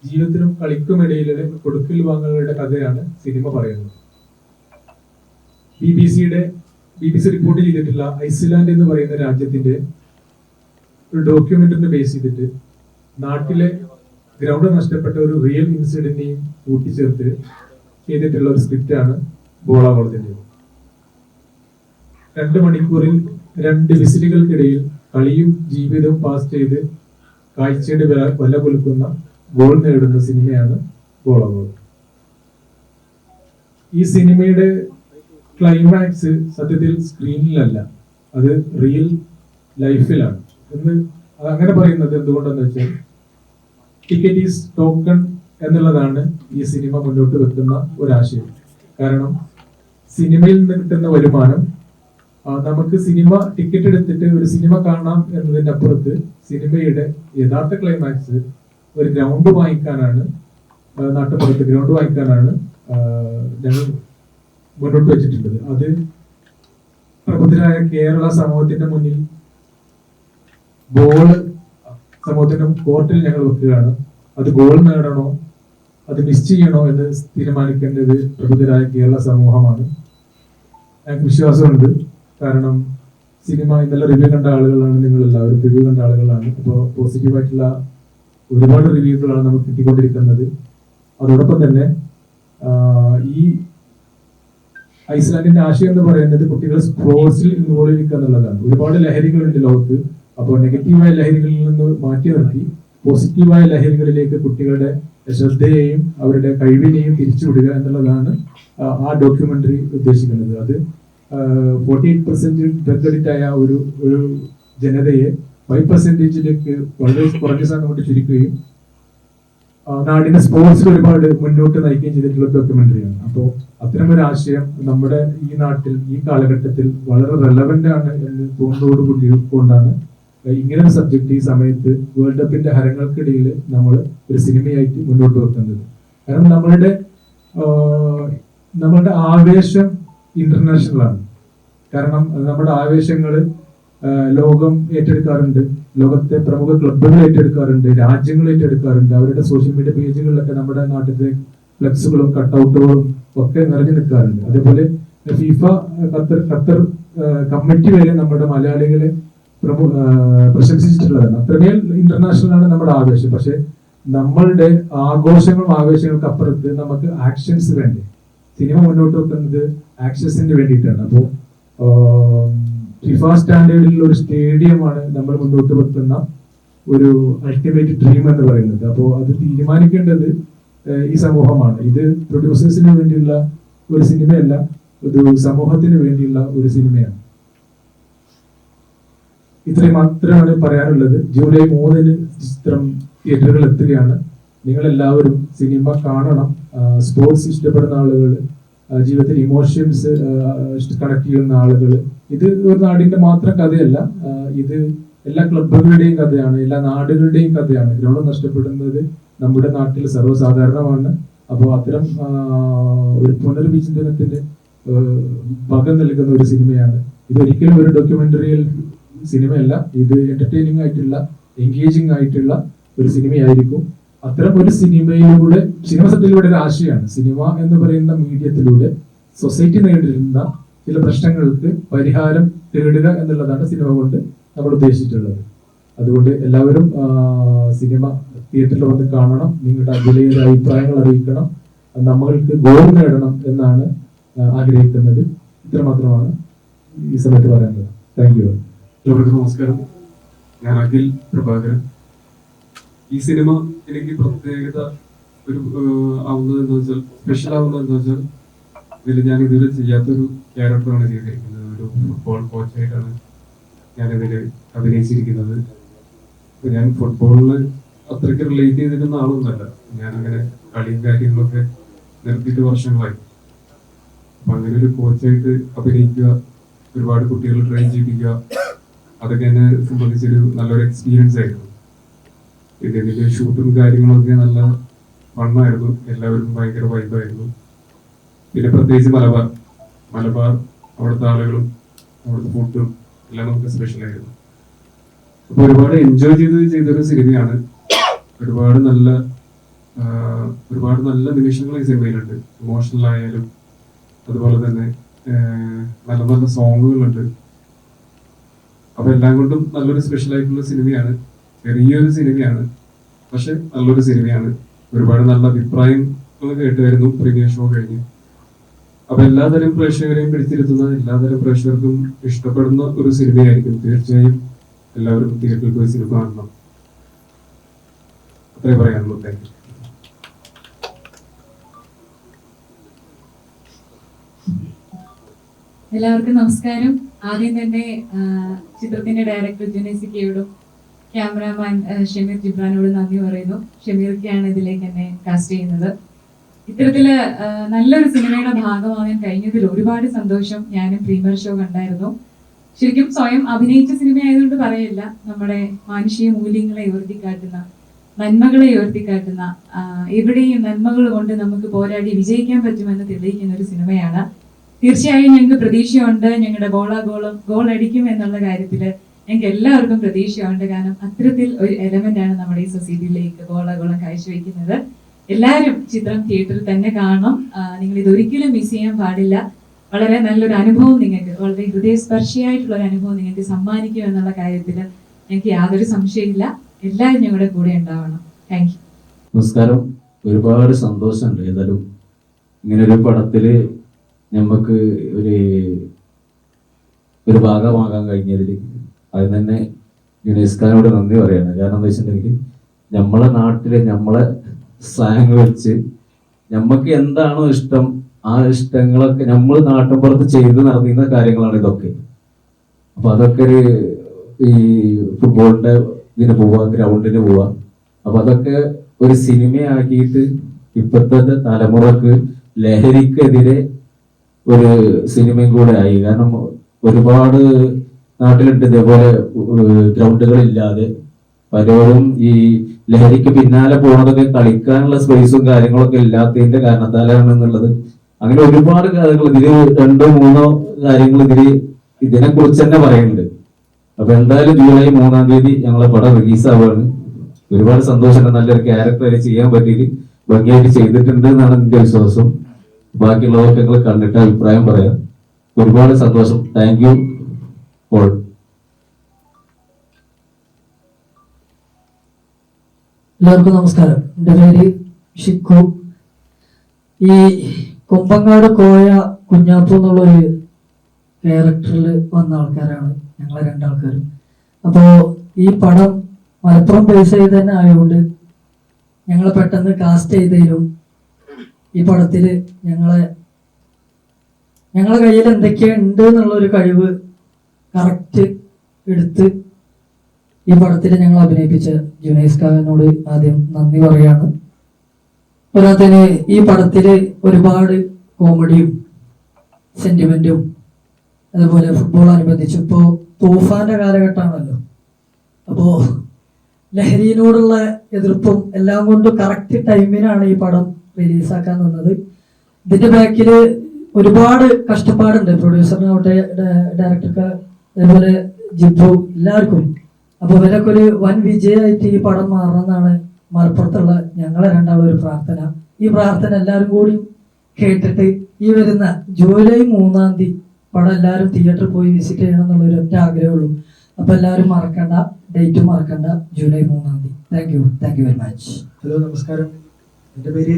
ജീവിതത്തിനും കളിക്കുമിടയിലെ കൊടുക്കൽ വാങ്ങലുകളുടെ കഥയാണ് സിനിമ പറയുന്നത്. BBC റിപ്പോർട്ട് ചെയ്തിട്ടുള്ള ഐസ്ലാൻഡ് എന്ന് പറയുന്ന രാജ്യത്തിന്റെ ഒരു ഡോക്യുമെന്ററിനെ ബേസ് ചെയ്തിട്ട് നാട്ടിലെ ഗ്രൗണ്ട് നഷ്ടപ്പെട്ട ഒരു റിയൽ ഇൻസിഡന്റിനെയും കൂട്ടിച്ചേർത്ത് ചെയ്തിട്ടുള്ള ഒരു സ്ക്രിപ്റ്റാണ് ബോളാവളത്തിന്റെ. 2 മണിക്കൂറിൽ 2 വിസിലുകൾക്കിടയിൽ കളിയും ജീവിതവും പാസ് ചെയ്ത് കാഴ്ചയുടെ വില കൊലുക്കുന്ന ഗോൾ നേടുന്ന സിനിമയാണ് ബോളാവോൾ. ഈ സിനിമയുടെ ക്ലൈമാക്സ് സത്യത്തിൽ സ്ക്രീനിലല്ല, അത് റിയൽ ലൈഫിലാണ് എന്ന് അങ്ങനെ പറയുന്നത് എന്തുകൊണ്ടെന്ന് വെച്ചാൽ ടിക്കറ്റ് ഈസ് ടോക്കൺ എന്നുള്ളതാണ് ഈ സിനിമ മുന്നോട്ട് വെക്കുന്ന ഒരാശയം. കാരണം സിനിമയിൽ നിന്ന് കിട്ടുന്ന വരുമാനം നമുക്ക് സിനിമ ടിക്കറ്റ് എടുത്തിട്ട് ഒരു സിനിമ കാണാം എന്നതിന്റെ അപ്പുറത്ത് സിനിമയുടെ യഥാർത്ഥ ക്ലൈമാക്സ് ഒരു ഗ്രൗണ്ട് വാങ്ങിക്കാനാണ്, നാട്ടുപുറത്ത് ഗ്രൗണ്ട് വാങ്ങിക്കാനാണ് ഞങ്ങൾ മുന്നോട്ട് വെച്ചിട്ടുള്ളത്. അത് പ്രബുദ്ധരായ കേരള സമൂഹത്തിന്റെ മുന്നിൽ ബോള് സമൂഹത്തിന്റെ കോർട്ടിൽ ഞങ്ങൾ വെക്കുകയാണ്. അത് ഗോൾ നേടണോ അത് മിസ് ചെയ്യണോ എന്ന് തീരുമാനിക്കേണ്ടത് പ്രബുദ്ധരായ കേരള സമൂഹമാണ്. ഞങ്ങൾക്ക് വിശ്വാസമുണ്ട്. കാരണം സിനിമ ഇന്നലെ റിവ്യൂ കണ്ട ആളുകളാണ്, നിങ്ങൾ എല്ലാവരും റിവ്യൂ കണ്ട ആളുകളാണ്. അപ്പോൾ പോസിറ്റീവായിട്ടുള്ള ഒരുപാട് റിവ്യൂകളാണ് നമുക്ക് കിട്ടിക്കൊണ്ടിരിക്കുന്നത്. അതോടൊപ്പം തന്നെ ഈ ഐസ്ലാൻഡിന്റെ ആശയം എന്ന് പറയുന്നത് കുട്ടികളെ സ്പോർട്സിൽ ഇൻവോൾവ് ചെയ്യുക എന്നുള്ളതാണ്. ഒരുപാട് ലഹരികളുണ്ട് ലോകത്ത്. അപ്പോൾ നെഗറ്റീവായ ലഹരികളിൽ നിന്ന് മാറ്റി നിർത്തി പോസിറ്റീവായ ലഹരികളിലേക്ക് കുട്ടികളുടെ ശ്രദ്ധയെയും അവരുടെ കഴിവിനെയും തിരിച്ചുവിടുക എന്നുള്ളതാണ് ആ ഡോക്യുമെന്ററി ഉദ്ദേശിക്കുന്നത്. അത് 48% ഡ്രഗ് അഡിക്റ്റ് ആയ ഒരു ജനതയെ 5%ലേക്ക് വളരെ കുറഞ്ഞ സമയം കൊണ്ട് ചുരുക്കുകയും നാടിന്റെ സ്പോർട്സിൽ ഒരുപാട് മുന്നോട്ട് നയിക്കുകയും ചെയ്തിട്ടുള്ള ഡോക്യുമെന്ററിയാണ്. അപ്പോൾ അത്തരമൊരു ആശയം നമ്മുടെ ഈ നാട്ടിൽ ഈ കാലഘട്ടത്തിൽ വളരെ റെലവന്റ് ആണ് എന്ന് തോന്നുന്നതോടുകൂടി കൊണ്ടാണ് ഇങ്ങനെ ഒരു സബ്ജക്ട് ഈ സമയത്ത് വേൾഡ് കപ്പിന്റെ ഹരങ്ങൾക്കിടയിൽ നമ്മൾ ഒരു സിനിമയായിട്ട് മുന്നോട്ട് വെക്കുന്നത്. കാരണം നമ്മളുടെ ആവേശം ഇന്റർനാഷണൽ ആണ്. കാരണം നമ്മുടെ ആവേശങ്ങൾ ലോകം ഏറ്റെടുക്കാറുണ്ട്, ലോകത്തെ പ്രമുഖ ക്ലബ്ബുകൾ ഏറ്റെടുക്കാറുണ്ട്, രാജ്യങ്ങൾ ഏറ്റെടുക്കാറുണ്ട്. അവരുടെ സോഷ്യൽ മീഡിയ പേജുകളിലൊക്കെ നമ്മുടെ നാട്ടിലെ ഫ്ലെക്സുകളും കട്ടൗട്ടുകളും ഒക്കെ നിറഞ്ഞു നിൽക്കാറുണ്ട്. അതേപോലെ ഫിഫ ഖത്തർ കമ്മിറ്റി വരെ നമ്മുടെ മലയാളികളെ പ്രശംസിച്ചിട്ടുള്ളതാണ്. അത്രമേൽ ഇന്റർനാഷണൽ ആണ് നമ്മുടെ ആവേശം. പക്ഷെ നമ്മളുടെ ആവേശങ്ങൾക്ക് അപ്പുറത്ത് നമുക്ക് ആക്ഷൻസ് വേണ്ടേ. സിനിമ മുന്നോട്ട് വെക്കുന്നത് ആക്ഷൻസിന് വേണ്ടിയിട്ടാണ്. അപ്പോൾ ഫിഫ സ്റ്റാൻഡേർഡിൽ ഒരു സ്റ്റേഡിയമാണ് നമ്മൾ മുന്നോട്ട് വെക്കുന്ന ഒരു അൾട്ടിമേറ്റ് ഡ്രീം എന്ന് പറയുന്നത്. അപ്പോൾ അത് തീരുമാനിക്കേണ്ടത് ഈ സമൂഹമാണ്. ഇത് പ്രൊഡ്യൂസേഴ്സിന് വേണ്ടിയുള്ള ഒരു സിനിമയല്ല, ഒരു സമൂഹത്തിന് വേണ്ടിയുള്ള ഒരു സിനിമയാണ്. ഇത്രയും മാത്രമാണ് പറയാനുള്ളത്. ജൂലൈ 3 ചിത്രം തിയേറ്ററുകളിൽ എത്തുകയാണ്. നിങ്ങൾ എല്ലാവരും സിനിമ കാണണം. സ്പോർട്സ് ഇഷ്ടപ്പെടുന്ന ആളുകൾ, ജീവിതത്തിൽ ഇമോഷൻസ് കണക്ട് ചെയ്യുന്ന ആളുകൾ, ഇത് ഒരു നാടിന്റെ മാത്രം കഥയല്ല, ഇത് എല്ലാ ക്ലബ്ബുകളുടെയും കഥയാണ്, എല്ലാ നാടുകളുടെയും കഥയാണ്. ഗ്രൗണ്ട് നഷ്ടപ്പെടുന്നത് നമ്മുടെ നാട്ടിൽ സർവ്വസാധാരണമാണ്. അപ്പോൾ അത്തരം ഒരു പുനർവിചിന്തനത്തിന്റെ ഭാഗം നൽകുന്ന ഒരു സിനിമയാണ്. ഇതൊരിക്കലും ഒരു ഡോക്യുമെന്ററിയൽ സിനിമയല്ല, ഇത് എന്റർടൈനിങ് ആയിട്ടുള്ള എൻഗേജിങ് ആയിട്ടുള്ള ഒരു സിനിമയായിരിക്കും. അത്തരം ഒരു സിനിമ സത്യത്തിലൂടെ ഒരു ആശയമാണ്. സിനിമ എന്ന് പറയുന്ന മീഡിയത്തിലൂടെ സൊസൈറ്റി നേരിടുന്ന ചില പ്രശ്നങ്ങൾക്ക് പരിഹാരം തേടുക എന്നുള്ളതാണ് സിനിമ കൊണ്ട് നമ്മൾ ഉദ്ദേശിച്ചിട്ടുള്ളത്. അതുകൊണ്ട് എല്ലാവരും സിനിമ തിയേറ്ററിൽ വന്ന് കാണണം. നിങ്ങളുടെ വിലയേറിയ അഭിപ്രായങ്ങൾ അറിയിക്കണം. നമ്മൾക്ക് ഗോൾ നേടണം എന്നാണ് ആഗ്രഹിക്കുന്നത്. ഇത്രമാത്രമാണ് ഈ സമയത്ത് പറയാനുള്ളത്. Thank you. എല്ലാവർക്കും നമസ്കാരം. ഞാൻ അഖിൽ പ്രഭാകരൻ. ഈ സിനിമ എനിക്ക് പ്രത്യേകത ആവുന്നത് എന്താ വെച്ചാൽ, സ്പെഷ്യൽ ആവുന്നത് എന്താ വെച്ചാൽ, ഇതിൽ ഞാൻ ഇതുവരെ ചെയ്യാത്തൊരു ക്യാരക്ടറാണ് ചെയ്തിരിക്കുന്നത്. ഒരു ഫുട്ബോൾ കോച്ചായിട്ടാണ് ഞാനിതിൽ അഭിനയിച്ചിരിക്കുന്നത്. ഞാൻ ഫുട്ബോളിന് അത്രയ്ക്ക് റിലേറ്റ് ചെയ്തിരുന്ന ആളൊന്നുമല്ല. ഞാനങ്ങനെ കളിയും കാര്യങ്ങളൊക്കെ നിർത്തിയിട്ട് വർഷങ്ങളായി. അപ്പൊ അങ്ങനെ ഒരു കോച്ചായിട്ട് അഭിനയിക്കുക, ഒരുപാട് കുട്ടികളെ ട്രെയിൻ ചെയ്യിപ്പിക്കുക, അതൊക്കെ എന്നെ സംബന്ധിച്ചൊരു നല്ലൊരു എക്സ്പീരിയൻസ് ആയിരുന്നു. ഇതിന്റെ ഷൂട്ടും കാര്യങ്ങളൊക്കെ നല്ല ഫണ്ണായിരുന്നു. എല്ലാവരും ഭയങ്കര വൈബായിരുന്നു. പിന്നെ പ്രത്യേകിച്ച് മലബാർ അവിടുത്തെ ആളുകളും അവിടുത്തെ ഫുഡും എല്ലാം നമുക്ക് സ്പെഷ്യൽ ആയിരുന്നു. അപ്പൊ ഒരുപാട് എൻജോയ് ചെയ്തൊരു സിനിമയാണ്. ഒരുപാട് നല്ല ഒരുപാട് നല്ല നിമിഷങ്ങൾ ഈ സിനിമയിലുണ്ട്. ഇമോഷണൽ ആയാലും അതുപോലെ തന്നെ നല്ല നല്ല സോങ്ങുകളുണ്ട്. അപ്പൊ എല്ലാം കൊണ്ടും നല്ലൊരു സ്പെഷ്യൽ ആയിട്ടുള്ള സിനിമയാണ്. ചെറിയൊരു സിനിമയാണ്, പക്ഷെ നല്ലൊരു സിനിമയാണ്. ഒരുപാട് നല്ല അഭിപ്രായങ്ങൾ കേട്ടുവരുന്നു പ്രീമിയർ ഷോ കഴിഞ്ഞ്. അപ്പൊ എല്ലാതരം പ്രേക്ഷകരെയും പിടിച്ചിരുത്തുന്ന, എല്ലാതരം പ്രേക്ഷകർക്കും ഇഷ്ടപ്പെടുന്ന ഒരു സിനിമയായിരിക്കും. തീർച്ചയായും എല്ലാവരും തിയേറ്ററിൽ പോയി സിനിമ കാണണം. അത്രേ പറയാനുള്ളൂ. Thank you. എല്ലാവർക്കും നമസ്കാരം. ആദ്യം തന്നെ ചിത്രത്തിന്റെ ഡയറക്ടർ ജുനൈസിക്കയോടും ക്യാമറാമാൻ ഷമീർ ജിബ്രാനോടും നന്ദി പറയുന്നു. ഷമീർക്കാണ് ഇതിലേക്ക് എന്നെ കാസ്റ്റ് ചെയ്യുന്നത്. ഇത്തരത്തില് നല്ലൊരു സിനിമയുടെ ഭാഗമാകാൻ കഴിഞ്ഞതിൽ ഒരുപാട് സന്തോഷം. ഞാനും പ്രീമിയർ ഷോ കണ്ടായിരുന്നു. ശരിക്കും സ്വയം അഭിനയിച്ച സിനിമ ആയതുകൊണ്ട് പറയില്ല, നമ്മുടെ മാനുഷിക മൂല്യങ്ങളെ ഉയർത്തിക്കാട്ടുന്ന, നന്മകളെ ഉയർത്തിക്കാട്ടുന്ന, എവിടെയും നന്മകൾ കൊണ്ട് നമുക്ക് പോരാടി വിജയിക്കാൻ പറ്റുമെന്ന് തെളിയിക്കുന്ന ഒരു സിനിമയാണ്. തീർച്ചയായും ഞങ്ങൾക്ക് പ്രതീക്ഷയുണ്ട്. ഞങ്ങളുടെ ഗോൾ അടിക്കും എന്നുള്ള കാര്യത്തിൽ ഞങ്ങൾക്ക് എല്ലാവർക്കും പ്രതീക്ഷയുണ്ട്. കാരണം അത്തരത്തിൽ ഒരു എലമെന്റ് ആണ് നമ്മുടെ ഈ സൊസൈറ്റിയിലേക്ക് ഗോളം കാഴ്ചവെക്കുന്നത്. എല്ലാവരും ചിത്രം തിയേറ്ററിൽ തന്നെ കാണണം. നിങ്ങൾ ഇതൊരിക്കലും മിസ് ചെയ്യാൻ പാടില്ല. വളരെ നല്ലൊരു അനുഭവം നിങ്ങൾക്ക്, വളരെ ഹൃദയസ്പർശിയായിട്ടുള്ള ഒരു അനുഭവം നിങ്ങൾക്ക് സമ്മാനിക്കും എന്നുള്ള കാര്യത്തിൽ എനിക്ക് യാതൊരു സംശയമില്ല. എല്ലാവരും ഞങ്ങളുടെ കൂടെ ഉണ്ടാവണം. Thank you. നമസ്കാരം. ഒരുപാട് സന്തോഷമുണ്ട് ഏതായാലും ഇങ്ങനെ ഒരു പടത്തില് നമുക്ക് ഒരു ഭാഗമാകാൻ കഴിഞ്ഞതിൽ. അതിന് തന്നെ യുനെസ്കോനോട് നന്ദി പറയാണ്. കാരണം എന്താ വെച്ചിട്ടുണ്ടെങ്കിൽ നമ്മളെ നാട്ടില് നമ്മളെ സ്ലാങ് വെച്ച് നമുക്ക് എന്താണോ ഇഷ്ടം ആ ഇഷ്ടങ്ങളൊക്കെ നമ്മൾ നാട്ടിൻപുറത്ത് ചെയ്ത് നടന്നിരുന്ന കാര്യങ്ങളാണ് ഇതൊക്കെ. അപ്പൊ അതൊക്കെ ഈ ഫുട്ബോളിന്റെ ഇതിന് പോവാ, ഗ്രൗണ്ടിന് പോവാ. അപ്പൊ അതൊക്കെ ഒരു സിനിമയാക്കിയിട്ട് ഇപ്പോഴത്തെ തലമുറക്ക് ലഹരിക്കെതിരെ ഒരു സിനിമയും കൂടെ ആയി. കാരണം ഒരുപാട് നാട്ടിലുണ്ട് ഇതേപോലെ ഗ്രൗണ്ടുകളില്ലാതെ പലരും ഈ ലഹരിക്ക് പിന്നാലെ പോണതൊക്കെ കളിക്കാനുള്ള സ്പേസും കാര്യങ്ങളൊക്കെ ഇല്ലാത്തതിന്റെ കാരണത്താലാണെന്നുള്ളത്. അങ്ങനെ ഒരുപാട് കാര്യങ്ങൾ ഇതില് 2-3 കാര്യങ്ങൾ ഇതിനെ കുറിച്ച് തന്നെ പറയുന്നുണ്ട്. അപ്പൊ എന്തായാലും ജൂലൈ 3-ാം തീയതി ഞങ്ങളെ പടം റിലീസ് ആവുകയാണ്. ഒരുപാട് സന്തോഷമുണ്ട്. നല്ലൊരു ക്യാരക്ടർ ചെയ്യാൻ പറ്റിയിട്ട് ഭംഗിയായിട്ട് ചെയ്തിട്ടുണ്ട് എന്നാണ് എന്റെ വിശ്വാസം. ബാക്കിയുള്ളതൊക്കെ ഞങ്ങൾ കണ്ടിട്ട് അഭിപ്രായം പറയാം. ഒരുപാട് സന്തോഷം. Thank you all. എല്ലാവർക്കും നമസ്കാരം. എൻ്റെ പേര് ഷിക്കു. ഈ കൊമ്പങ്ങാട് കോയ കുഞ്ഞാപ്പു എന്നുള്ളൊരു ക്യാരക്ടറിൽ വന്ന ആൾക്കാരാണ് ഞങ്ങളെ 2 ആൾക്കാരും. അപ്പോൾ ഈ പടം മലപ്പുറം ബേസ് ചെയ്ത് തന്നെ ആയതുകൊണ്ട് ഞങ്ങൾ പെട്ടെന്ന് കാസ്റ്റ് ചെയ്തതിലും ഈ പടത്തിൽ ഞങ്ങളെ കയ്യിൽ എന്തൊക്കെയുണ്ട് എന്നുള്ളൊരു കഴിവ് കറക്റ്റ് എടുത്ത് ഈ പടത്തിൽ ഞങ്ങൾ അഭിനയിപ്പിച്ച ജുനൈസ്കാവിനോട് ആദ്യം നന്ദി പറയാണ്. പോരാത്തതിന് ഈ പടത്തിൽ ഒരുപാട് കോമഡിയും സെന്റിമെന്റും അതുപോലെ ഫുട്ബോൾ അനുബന്ധിച്ച് ഇപ്പോൾ തൂഫാന്റെ കാലഘട്ടമാണല്ലോ. അപ്പോൾ ലഹരിയിനോടുള്ള എതിർപ്പും എല്ലാം കൊണ്ടും കറക്റ്റ് ടൈമിനാണ് ഈ പടം റിലീസാക്കാൻ നിന്നത്. ഇതിന്റെ ബാക്കിൽ ഒരുപാട് കഷ്ടപ്പാടുണ്ട് പ്രൊഡ്യൂസറിനാവട്ടെ, ഡയറക്ടർക്ക്, അതേപോലെ ജിബ്രു, എല്ലാവർക്കും. അപ്പൊ ഇവരൊക്കെ ഒരു വൻ വിജയമായിട്ട് ഈ പടം മാറണമെന്നാണ് മലപ്പുറത്തുള്ള ഞങ്ങളെ 2 ആളും ഒരു പ്രാർത്ഥന. ഈ പ്രാർത്ഥന എല്ലാവരും കൂടി കേട്ടിട്ട് ഈ വരുന്ന ജൂലൈ 3-ാം തീയതി പടം എല്ലാവരും തിയേറ്ററിൽ പോയി വിസിറ്റ് ചെയ്യണം എന്നുള്ളൊരു ഒറ്റ ആഗ്രഹമുള്ളൂ. അപ്പൊ എല്ലാവരും മറക്കണ്ട, ഡേറ്റ് മറക്കണ്ട, ജൂലൈ 3-ാം തീയതി. Thank you very much. Hello, നമസ്കാരം. എൻ്റെ പേര്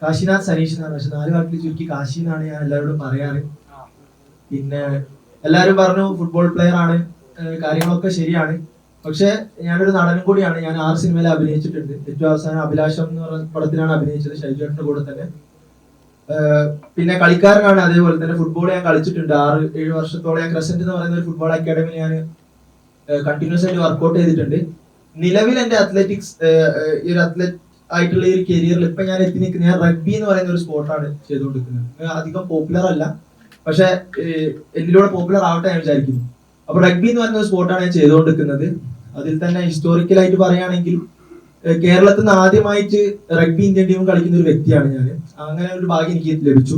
കാശിനാഥ് സനീഷ് എന്നാണ്. പക്ഷെ 4 വാക്കിൽ ചുരുക്കി കാശി എന്നാണ് ഞാൻ എല്ലാവരോടും പറയാറ്. പിന്നെ എല്ലാവരും പറഞ്ഞു ഫുട്ബോൾ പ്ലെയർ ആണ്, കാര്യങ്ങളൊക്കെ ശരിയാണ്. പക്ഷെ ഞാനൊരു നടനും കൂടിയാണ്. ഞാൻ 6 സിനിമയിൽ അഭിനയിച്ചിട്ടുണ്ട്. ഏറ്റവും അവസാനം അഭിലാഷം എന്ന് പറഞ്ഞ പടത്തിലാണ് അഭിനയിച്ചത്, ഷൈജുവേട്ടന്റെ കൂടെ തന്നെ. പിന്നെ കളിക്കാരനാണ്. അതേപോലെ തന്നെ ഫുട്ബോൾ ഞാൻ കളിച്ചിട്ടുണ്ട്. 6-7 വർഷത്തോളം ഞാൻ ക്രസന്റ് എന്ന് പറയുന്ന ഒരു ഫുട്ബോൾ അക്കാഡമിയിൽ ഞാൻ കണ്ടിന്യൂസ് ആയിട്ട് വർക്ക്ഔട്ട് ചെയ്തിട്ടുണ്ട്. നിലവിൽ എന്റെ അത്ലറ്റിക്സ് ഈ ഒരു അത്ലറ്റ് ആയിട്ടുള്ള ഈ ഒരു കരിയറിൽ ഇപ്പൊ ഞാൻ എത്തി നിൽക്കുന്നത്, ഞാൻ റഗ്ബി എന്ന് പറയുന്ന ഒരു സ്പോർട്ടാണ് ചെയ്തുകൊണ്ടിരിക്കുന്നത്. അധികം പോപ്പുലർ അല്ല, പക്ഷെ എന്നിലൂടെ പോപ്പുലർ ആവട്ടെ ഞാൻ വിചാരിക്കുന്നു. അപ്പൊ റഗ്ബി എന്ന് പറയുന്ന ഒരു സ്പോർട്ടാണ് ഞാൻ ചെയ്തുകൊണ്ടിരിക്കുന്നത്. അതിൽ തന്നെ ഹിസ്റ്റോറിക്കലായിട്ട് പറയുകയാണെങ്കിൽ കേരളത്തിൽ നിന്ന് ആദ്യമായിട്ട് റഗ്ബി ഇന്ത്യൻ ടീം കളിക്കുന്ന ഒരു വ്യക്തിയാണ് ഞാൻ. അങ്ങനെ ഒരു ഭാഗ്യം എനിക്ക് ലഭിച്ചു.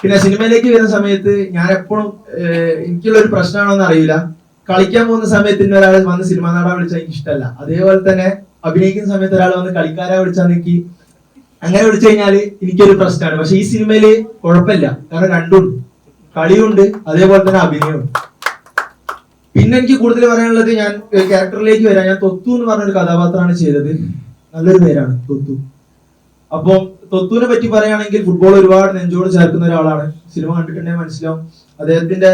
പിന്നെ സിനിമയിലേക്ക് വരുന്ന സമയത്ത് ഞാൻ എപ്പോഴും എനിക്കുള്ള ഒരു പ്രശ്നമാണോന്ന് അറിയില്ല, കളിക്കാൻ പോകുന്ന സമയത്ത് ഒരാൾ വന്ന് സിനിമാ നാടകം വിളിച്ചാൽ എനിക്ക് ഇഷ്ടമല്ല. അതേപോലെ തന്നെ അഭിനയിക്കുന്ന സമയത്ത് ഒരാൾ വന്ന് കളിക്കാരെ വിളിച്ചാൽ എനിക്ക് അങ്ങനെ വിളിച്ചു കഴിഞ്ഞാല് എനിക്കൊരു പ്രശ്നമാണ്. പക്ഷെ ഈ സിനിമയില് കുഴപ്പമില്ല, കാരണം രണ്ടുണ്ട്, കളിയുണ്ട് അതേപോലെ തന്നെ അഭിനയമുണ്ട്. പിന്നെ എനിക്ക് കൂടുതൽ പറയാനുള്ളത്, ഞാൻ ക്യാരക്ടറിലേക്ക് വരാം. ഞാൻ തൊത്തു എന്ന് പറഞ്ഞൊരു കഥാപാത്രമാണ് ചെയ്തത്. നല്ലൊരു പേരാണ് തൊത്തു. അപ്പൊ തൊത്തുവിനെ പറ്റി പറയുകയാണെങ്കിൽ ഫുട്ബോൾ ഒരുപാട് നെഞ്ചോട് ചേർക്കുന്ന ഒരാളാണ്. സിനിമ കണ്ടിട്ടുണ്ടെങ്കിൽ മനസ്സിലാവും അദ്ദേഹത്തിന്റെ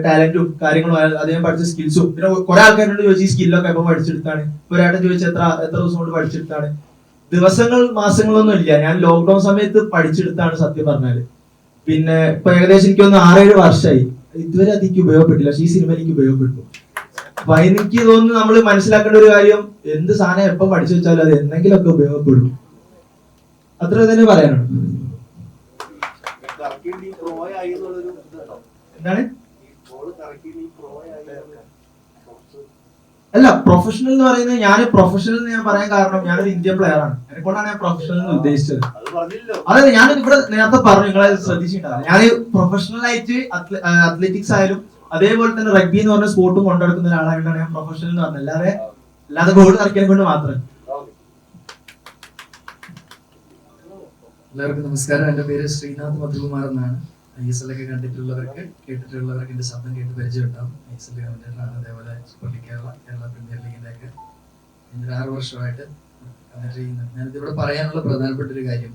ടാലന്റും കാര്യങ്ങളും അദ്ദേഹം പഠിച്ച സ്കിൽസും. പിന്നെ കുറെ ആൾക്കാരോട് ചോദിച്ചു ഈ സ്കില്ലൊക്കെ എപ്പോൾ പഠിച്ചെടുത്താണ്, ഒരാളുടെ ചോദിച്ചാൽ എത്ര ദിവസം കൊണ്ട് പഠിച്ചെടുത്താണ്. ദിവസങ്ങൾ മാസങ്ങളൊന്നും ഇല്ല, ഞാൻ ലോക്ക്ഡൌൺ സമയത്ത് പഠിച്ചെടുത്താണ് സത്യം പറഞ്ഞാല്. പിന്നെ ഇപ്പൊ ഏകദേശം എനിക്കൊന്ന് 6-7 വർഷമായി, ഇതുവരെ അത് എനിക്ക് ഉപയോഗപ്പെട്ടില്ല, പക്ഷെ ഈ സിനിമ എനിക്ക് ഉപയോഗപ്പെട്ടു. അപ്പൊ എനിക്ക് തോന്നുന്നു നമ്മൾ മനസ്സിലാക്കേണ്ട ഒരു കാര്യം, എന്ത് സാധനം എപ്പം പഠിച്ചു വെച്ചാലും അത് എന്തെങ്കിലുമൊക്കെ ഉപയോഗപ്പെടും. അത്ര തന്നെ പറയാനുണ്ട്. എന്താണ്? അല്ല, പ്രൊഫഷണൽ എന്ന് പറയുന്നത്, ഞാൻ പ്രൊഫഷണൽ എന്ന് ഞാൻ പറയാൻ കാരണം ഞാനൊരു ഇന്ത്യൻ പ്ലെയർ ആണ്. എന്നെക്കൊണ്ടാണ് ഞാൻ പ്രൊഫഷണൽ എന്ന് ഉദ്ദേശിച്ചത്. അതെ, ഞാൻ ഇവിടെ നേരത്തെ പറഞ്ഞു, നിങ്ങളെ ശ്രദ്ധിച്ചിട്ടുണ്ടാവില്ല, ഞാൻ പ്രൊഫഷണൽ ആയിട്ട് അത്ലറ്റിക്സ് ആയാലും അതേപോലെ തന്നെ റഗ്ബി എന്ന് പറഞ്ഞ സ്പോർട്ടും കൊണ്ടുനടക്കുന്ന ഒരാളായിട്ടാണ് ഞാൻ പ്രൊഫഷണൽ എന്ന് പറഞ്ഞത്. അല്ലാതെ ഗോൾ കളിക്കാൻ കൊണ്ട് മാത്രം. എല്ലാവർക്കും നമസ്കാരം. എൻ്റെ പേര് ശ്രീനാഥ് മധുകുമാർ എന്നാണ്. ISL ഒക്കെ കണ്ടിട്ടുള്ളവർക്ക് കേട്ടിട്ടുള്ളവർക്ക് എൻ്റെ ശബ്ദം കേട്ട് പരിചയമുണ്ടാവും. ISL കമന്റേറ്ററാണ്, അതേപോലെ സൂപ്പർ ലീഗ് കേരള പ്രീമിയർ ലീഗിൻ്റെ ഒക്കെ 6 വർഷമായിട്ട് കമന്റ് ചെയ്യുന്നത്. ഞാനിതിവിടെ പറയാനുള്ള പ്രധാനപ്പെട്ട ഒരു കാര്യം,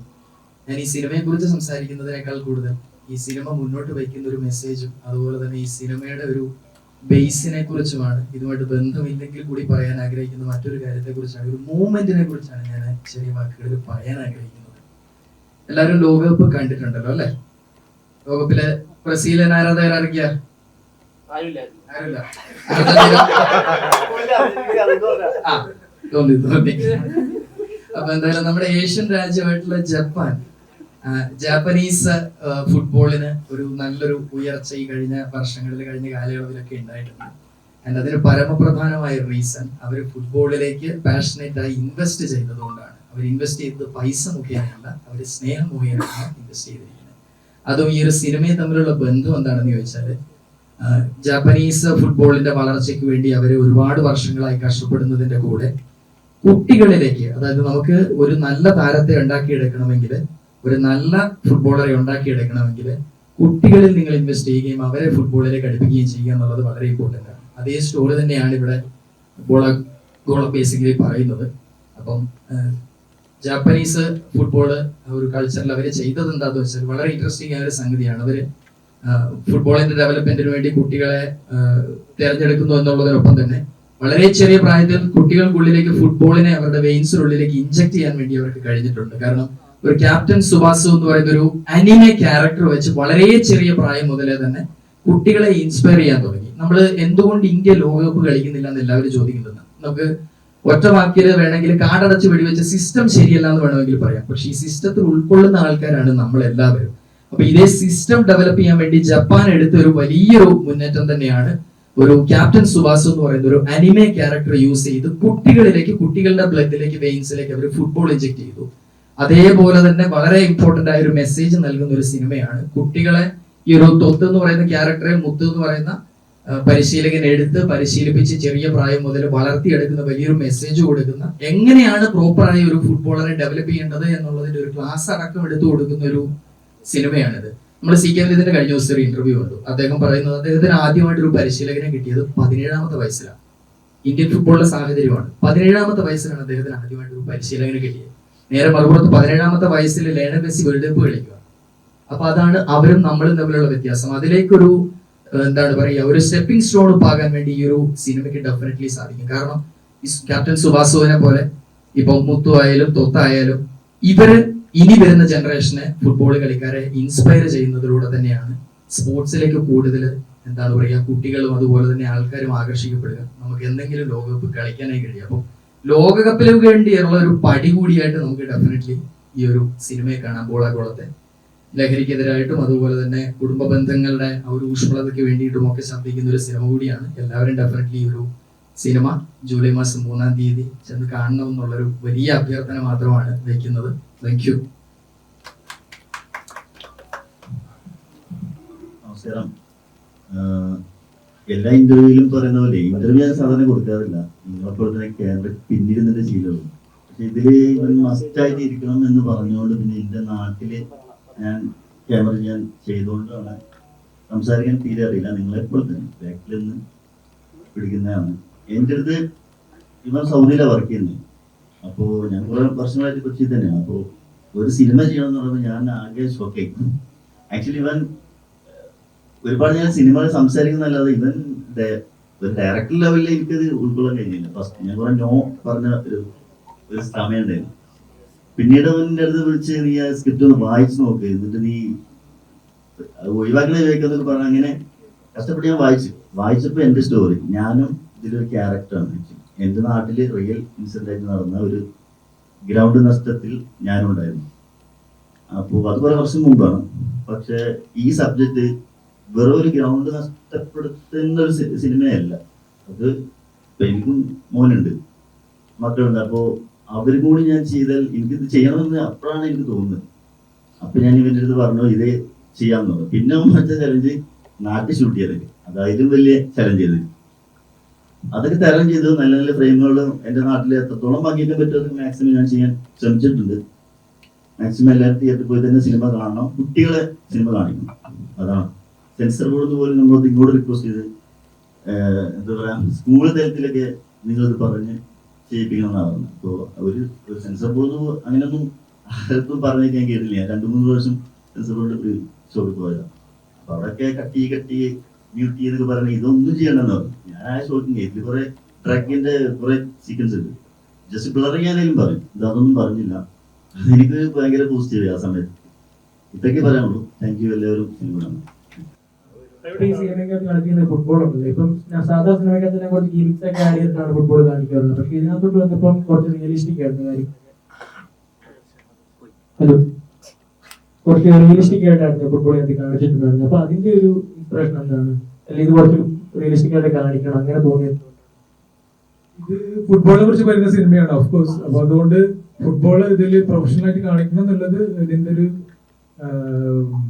ഞാൻ ഈ സിനിമയെ കുറിച്ച് സംസാരിക്കുന്നതിനേക്കാൾ കൂടുതൽ ഈ സിനിമ മുന്നോട്ട് വയ്ക്കുന്ന ഒരു മെസ്സേജും അതുപോലെ തന്നെ ഈ സിനിമയുടെ ഒരു ബേസിനെ കുറിച്ചുമാണ്, ഇതുമായിട്ട് ബന്ധമില്ലെങ്കിൽ കൂടി പറയാൻ ആഗ്രഹിക്കുന്ന മറ്റൊരു കാര്യത്തെ കുറിച്ചാണ്, ഒരു മൂവ്മെന്റിനെ കുറിച്ചാണ് ഞാൻ ചെറിയ വാക്കുകളിൽ പറയാൻ ആഗ്രഹിക്കുന്നത്. എല്ലാവരും ലോകകപ്പ് കണ്ടിട്ടുണ്ടല്ലോ അല്ലെ? ലോകകപ്പിലെ ബ്രസീലിയൻ ആരാധകരായിരിക്കുക? ആരുമില്ല. അപ്പൊ എന്തായാലും നമ്മുടെ ഏഷ്യൻ രാജ്യമായിട്ടുള്ള ജാപ്പനീസ് ഫുട്ബോളിന് ഒരു നല്ലൊരു ഉയർച്ച ഈ കഴിഞ്ഞ വർഷങ്ങളിൽ, കഴിഞ്ഞ കാലയളവിലൊക്കെ ഉണ്ടായിട്ടുണ്ട്. ആൻഡ് അതിന് പരമപ്രധാനമായ റീസൺ, അവർ ഫുട്ബോളിലേക്ക് പാഷനേറ്റ് ആയി ഇൻവെസ്റ്റ് ചെയ്തതുകൊണ്ടാണ്. അവർ ഇൻവെസ്റ്റ് ചെയ്തത് പൈസ മുഖേനയല്ല, അവർ സ്നേഹം മുഖേനയാണ് ഇൻവെസ്റ്റ് ചെയ്തിരിക്കുന്നത്. അതും ഈ ഒരു സിനിമയും തമ്മിലുള്ള ബന്ധം എന്താണെന്ന് ചോദിച്ചാൽ, ജാപ്പനീസ് ഫുട്ബോളിന്റെ വളർച്ചയ്ക്ക് വേണ്ടി അവർ ഒരുപാട് വർഷങ്ങളായി കഷ്ടപ്പെടുന്നതിന്റെ കൂടെ കുട്ടികളിലേക്ക്, അതായത് നമുക്ക് ഒരു നല്ല താരത്തെ ഉണ്ടാക്കിയെടുക്കണമെങ്കിൽ, ഒരു നല്ല ഫുട്ബോളറെ ഉണ്ടാക്കിയെടുക്കണമെങ്കിൽ കുട്ടികളിൽ നിങ്ങൾ ഇൻവെസ്റ്റ് ചെയ്യുകയും അവരെ ഫുട്ബോളിലേക്ക് അടുപ്പിക്കുകയും ചെയ്യുക എന്നുള്ളത് വളരെ ഇമ്പോർട്ടൻ്റ് ആണ്. അതേ സ്റ്റോറി തന്നെയാണ് ഇവിടെ ഗോള ബേസിക്കലി പറയുന്നത്. അപ്പം ജാപ്പനീസ് ഫുട്ബോള് ഒരു കൾച്ചറിൽ അവർ ചെയ്തത് എന്താണെന്ന് വെച്ചാൽ വളരെ ഇൻട്രസ്റ്റിംഗ് ആയ ഒരു സംഗതിയാണ്. അവർ ഫുട്ബോളിന്റെ ഡെവലപ്മെന്റിന് വേണ്ടി കുട്ടികളെ തിരഞ്ഞെടുക്കുന്നു എന്നുള്ളതിനൊപ്പം തന്നെ വളരെ ചെറിയ പ്രായത്തിൽ കുട്ടികൾക്കുള്ളിലേക്ക് ഫുട്ബോളിനെ അവരുടെ വെയിൻസിനുള്ളിലേക്ക് ഇൻജക്ട് ചെയ്യാൻ വേണ്ടി അവർക്ക് കഴിഞ്ഞിട്ടുണ്ട്. കാരണം ഒരു ക്യാപ്റ്റൻ സുബാസു എന്ന് പറയുന്ന ഒരു അനിമെ ക്യാരക്ടർ വെച്ച് വളരെ ചെറിയ പ്രായം മുതലേ തന്നെ കുട്ടികളെ ഇൻസ്പയർ ചെയ്യാൻ തുടങ്ങി. നമ്മൾ എന്തുകൊണ്ട് ഇന്ത്യ ലോകകപ്പ് കളിക്കുന്നില്ല എന്ന് എല്ലാവരും ചോദിക്കുന്നുണ്ട്. നമുക്ക് ഒറ്റ വാക്കിൽ വേണമെങ്കിൽ കാടടച്ച് വെടിവെച്ച സിസ്റ്റം ശരിയല്ല എന്ന് വേണമെങ്കിൽ പറയാം. പക്ഷെ ഈ സിസ്റ്റത്തിൽ ഉൾക്കൊള്ളുന്ന ആൾക്കാരാണ് നമ്മൾ എല്ലാവരും. അപ്പൊ ഇതേ സിസ്റ്റം ഡെവലപ്പ് ചെയ്യാൻ വേണ്ടി ജപ്പാൻ എടുത്ത ഒരു വലിയൊരു മുന്നേറ്റം തന്നെയാണ് ഒരു ക്യാപ്റ്റൻ സുബാസു എന്ന് പറയുന്ന ഒരു അനിമെ ക്യാരക്ടർ യൂസ് ചെയ്ത് കുട്ടികളിലേക്ക്, കുട്ടികളുടെ ബ്ലഡിലേക്ക്, വെയിൻസിലേക്ക് അവർ ഫുട്ബോൾ ഇൻജെക്ട് ചെയ്തു. അതേപോലെ തന്നെ വളരെ ഇമ്പോർട്ടന്റ് ആയ ഒരു മെസ്സേജ് നൽകുന്ന ഒരു സിനിമയാണ്. കുട്ടികളെ ഈ ഒരു തൊത്ത് എന്ന് പറയുന്ന ക്യാരക്ടറെ മുത്ത് എന്ന് പറയുന്ന പരിശീലകൻ എടുത്ത് പരിശീലിപ്പിച്ച് ചെറിയ പ്രായം മുതൽ വളർത്തിയെടുക്കുന്ന വലിയൊരു മെസ്സേജ് കൊടുക്കുന്ന, എങ്ങനെയാണ് പ്രോപ്പറായി ഒരു ഫുട്ബോളറെ ഡെവലപ്പ് ചെയ്യേണ്ടത് എന്നുള്ളതിന്റെ ഒരു ക്ലാസ് അടക്കം എടുത്തു കൊടുക്കുന്ന ഒരു സിനിമയാണിത്. നമ്മൾ CK ഇതിന്റെ കഴിഞ്ഞ ദിവസം ഒരു ഇന്റർവ്യൂ കണ്ടു. അദ്ദേഹം പറയുന്നത് അദ്ദേഹത്തിന് ആദ്യമായിട്ട് ഒരു പരിശീലകനെ കിട്ടിയത് 17ാമത്തെ വയസ്സിലാണ്. ഇന്ത്യൻ ഫുട്ബോളിലെ സാഹചര്യമാണ്. 17ാമത്തെ വയസ്സിലാണ് അദ്ദേഹത്തിന് ആദ്യമായിട്ട് ഒരു പരിശീലകനെ കിട്ടിയത്. നേരെ മറുപുറത്ത് 17ാമത്തെ വയസ്സിൽ ലയണൽ മെസ്സി വേൾഡ് കപ്പ് കളിക്കുക. അപ്പൊ അതാണ് അവരും നമ്മളും തമ്മിലുള്ള വ്യത്യാസം. അതിലേക്കൊരു എന്താണ് പറയുക, ഒരു സ്റ്റെപ്പിംഗ് സ്റ്റോൺ ആകാൻ വേണ്ടി ഈ ഒരു സിനിമയ്ക്ക് ഡെഫിനറ്റ്ലി സാധിക്കും. കാരണം ക്യാപ്റ്റൻ സുബാസുവിനെ പോലെ ഇപ്പൊ മുത്തു ആയാലും തൊത്തായാലും ഇവര് ഇനി വരുന്ന ജനറേഷനെ, ഫുട്ബോൾ കളിക്കാരെ ഇൻസ്പയർ ചെയ്യുന്നതിലൂടെ തന്നെയാണ് സ്പോർട്സിലേക്ക് കൂടുതൽ എന്താണ് പറയുക, കുട്ടികളും അതുപോലെ തന്നെ ആൾക്കാരും ആകർഷിക്കപ്പെടുക. നമുക്ക് എന്തെങ്കിലും ലോകകപ്പ് കളിക്കാനായി കഴിയും. അപ്പോൾ ലോകകപ്പിന് വേണ്ടിയുള്ള ഒരു പടി കൂടിയായിട്ട് നമുക്ക് ഡെഫിനറ്റ്ലി ഈ ഒരു സിനിമയെ കാണാം. ബോളാഗോളത്തെ ലഹരിക്കെതിരായിട്ടും അതുപോലെ തന്നെ കുടുംബ ബന്ധങ്ങളുടെ ആ ഒരു ഊഷ്മളതയ്ക്ക് വേണ്ടിയിട്ടും ഒക്കെ ശബ്ദിക്കുന്ന ഒരു സിനിമ കൂടിയാണ്. എല്ലാവരും ഡെഫിനറ്റ്ലി ഈ ഒരു സിനിമ ജൂലൈ മാസം 3-ാം തീയതി ചെന്ന് കാണണം എന്നുള്ളൊരു വലിയ അഭ്യർത്ഥന മാത്രമാണ് വയ്ക്കുന്നത്. Thank you. നമസ്കാരം. എല്ലാ ഇന്റർവ്യൂവിലും പറയുന്ന പോലെ ഇന്റർവ്യൂ ഞാൻ സാധാരണ കൊടുക്കാറില്ല. നിങ്ങളെപ്പോലെ തന്നെ ക്യാമറ പിന്നിരുന്നതിന്റെ ശീലവും ഇതില് ഇവൻ മസ്റ്റായിട്ട് ഇരിക്കണം എന്ന് പറഞ്ഞുകൊണ്ട് പിന്നെ എൻ്റെ നാട്ടില് ഞാൻ ക്യാമറ ഞാൻ ചെയ്തുകൊണ്ടാണ് സംസാരിക്കാൻ തീരെ അറിയില്ല. നിങ്ങളെപ്പോൾ തന്നെ ബാക്കിൽ നിന്ന് പിടിക്കുന്നതാണ്. എൻ്റെ അടുത്ത് ഇവൻ സൗദിയിലാണ് വർക്ക് ചെയ്യുന്നത്. അപ്പോൾ ഞാൻ കുറെ വർഷങ്ങളായിട്ട് കൊച്ചിയിൽ തന്നെയാണ്. അപ്പോൾ ഒരു സിനിമ ചെയ്യണമെന്ന് പറയുമ്പോൾ ഞാൻ ആകെ ഷോക്കായി. ആക്ച്വലി ഇവൻ ഒരുപാട് ഞാൻ സിനിമകൾ സംസാരിക്കുന്നതല്ലാതെ ഇവൻ ഒരു ഡയറക്ടർ ലെവലിൽ എനിക്കത് ഉൾക്കൊള്ളാൻ കഴിഞ്ഞില്ല. ഫസ്റ്റ് ഞാൻ കുറെ നോ പറഞ്ഞ ഒരു സമയം ഉണ്ടായിരുന്നു. പിന്നീട് അവൻ്റെ അടുത്ത് വിളിച്ച് നീ ആ സ്ക്രിപ്റ്റ് ഒന്ന് വായിച്ചു നോക്ക്, എന്നിട്ട് നീ ഒഴിവാക്കണേ ചോദിക്കുന്നൊക്കെ പറഞ്ഞ അങ്ങനെ കഷ്ടപ്പെട്ട് ഞാൻ വായിച്ചപ്പോൾ എൻ്റെ സ്റ്റോറി ഞാനും ഇതിലൊരു ക്യാരക്ടറാണ്. എൻ്റെ നാട്ടിൽ റിയൽ ഇൻസിഡന്റ് ആയിട്ട് നടന്ന ഒരു ഗ്രൗണ്ട് നഷ്ടത്തിൽ ഞാനും ഉണ്ടായിരുന്നു. അപ്പോൾ അത് കുറെ വർഷം മുമ്പാണ്. പക്ഷെ ഈ സബ്ജക്റ്റ് വെറും ഒരു ഗ്രൗണ്ട് നഷ്ടപ്പെടുത്തുന്ന ഒരു സിനിമയല്ല അത്. എനിക്കും മോനുണ്ട്, മക്കളുണ്ട്. അപ്പോൾ അവരും കൂടി ഞാൻ ചെയ്താൽ എനിക്കിത് ചെയ്യണമെന്ന് അപ്പോഴാണ് എനിക്ക് തോന്നുന്നത്. അപ്പൊ ഞാൻ ഇവൻ്റെ അടുത്ത് പറഞ്ഞു ഇതേ ചെയ്യാമെന്ന് പറഞ്ഞു. പിന്നെ മറ്റേ ചലഞ്ച് നാട്ടിൽ ഷൂട്ട് ചെയ്തത്, അതായാലും വലിയ ചലഞ്ച് ചെയ്തത്. അതൊക്കെ തരണം ചെയ്തു. നല്ല നല്ല ഫ്രെയിമുകളും എൻ്റെ നാട്ടിൽ എത്രത്തോളം ഭംഗിക്കാൻ പറ്റുമോ മാക്സിമം ഞാൻ ചെയ്യാൻ ശ്രമിച്ചിട്ടുണ്ട്. മാക്സിമം എല്ലാവരും തിയേറ്ററിൽ പോയി തന്നെ സിനിമ കാണണം, കുട്ടികളെ സിനിമ കാണിക്കണം. അതാണ് സെൻസർ ബോർഡ് പോലും നമ്മൾ ഇങ്ങോട്ട് റിക്വസ്റ്റ് ചെയ്ത് എന്താ പറയാ സ്കൂൾ തലത്തിലൊക്കെ നിങ്ങളിത് പറഞ്ഞ് ചെയ്യിപ്പിക്കണം എന്നാണ് പറഞ്ഞത്. അപ്പോൾ ഒരു സെൻസർ ബോർഡ് അങ്ങനെയൊന്നും ആർക്കും പറഞ്ഞേക്കാൻ കേട്ടില്ല. 2-3 പ്രാവശ്യം സെൻസർ ബോർഡ് ഷോപ്പിൽ പോയതാണ്. അപ്പൊ അവിടെയൊക്കെ കട്ടി മ്യൂട്ട് ചെയ്തൊക്കെ പറഞ്ഞ് ഇതൊന്നും ചെയ്യണമെന്ന് പറഞ്ഞു. ഞാൻ ആ ഷോട്ടിങ് ഇതിൽ കുറെ ട്രാക്കിന്റെ കുറെ സീക്വൻസ് ഉണ്ട്, ജസ്റ്റ് ബ്ലർ ചെയ്യാനേലും പറയും. ഇതൊന്നും പറഞ്ഞില്ല. എനിക്ക് ഭയങ്കര പോസിറ്റീവ് ആ സമയത്ത്. ഇതൊക്കെ പറയാനുള്ളൂ. താങ്ക് യു എല്ലാവരും. ഈ സിനിമയ്ക്കകത്ത് കളിക്കുന്ന ഫുട്ബോൾ ഉണ്ടല്ലോ, ഇപ്പം ഞാൻ സാധാ സിനിമയ്ക്കകത്ത് കുറച്ച് ഗിമിക്സ് ഒക്കെ ആഡ് ചെയ്തിട്ടാണ് ഫുട്ബോൾ കാണിക്കാറുള്ളത്. പക്ഷെ ഇതിനകത്തോട്ട് വന്നപ്പം കുറച്ച് റിയലിസ്റ്റിക് ആയിരുന്നു കാര്യം. കുറച്ച് റിയലിസ്റ്റിക് ആയിട്ടായിരുന്നു ഫുട്ബോളിനകത്ത് കാണിച്ചിട്ടുണ്ടായിരുന്നത്. അപ്പൊ അതിന്റെ ഒരു ഇൻസ്പിറേഷൻ എന്താണ്? അല്ലെങ്കിൽ ഇത് കുറച്ച് റിയലിസ്റ്റിക് ആയിട്ട് കാണിക്കണം അങ്ങനെ തോന്നിയത്? ഇത് ഫുട്ബോളിനെ കുറിച്ച് പറയുന്ന സിനിമയാണ് ഓഫ് കോഴ്സ്. അപ്പൊ അതുകൊണ്ട് ഫുട്ബോൾ ഇതിൽ പ്രൊഫഷണൽ ആയിട്ട് കാണിക്കണം എന്നുള്ളത്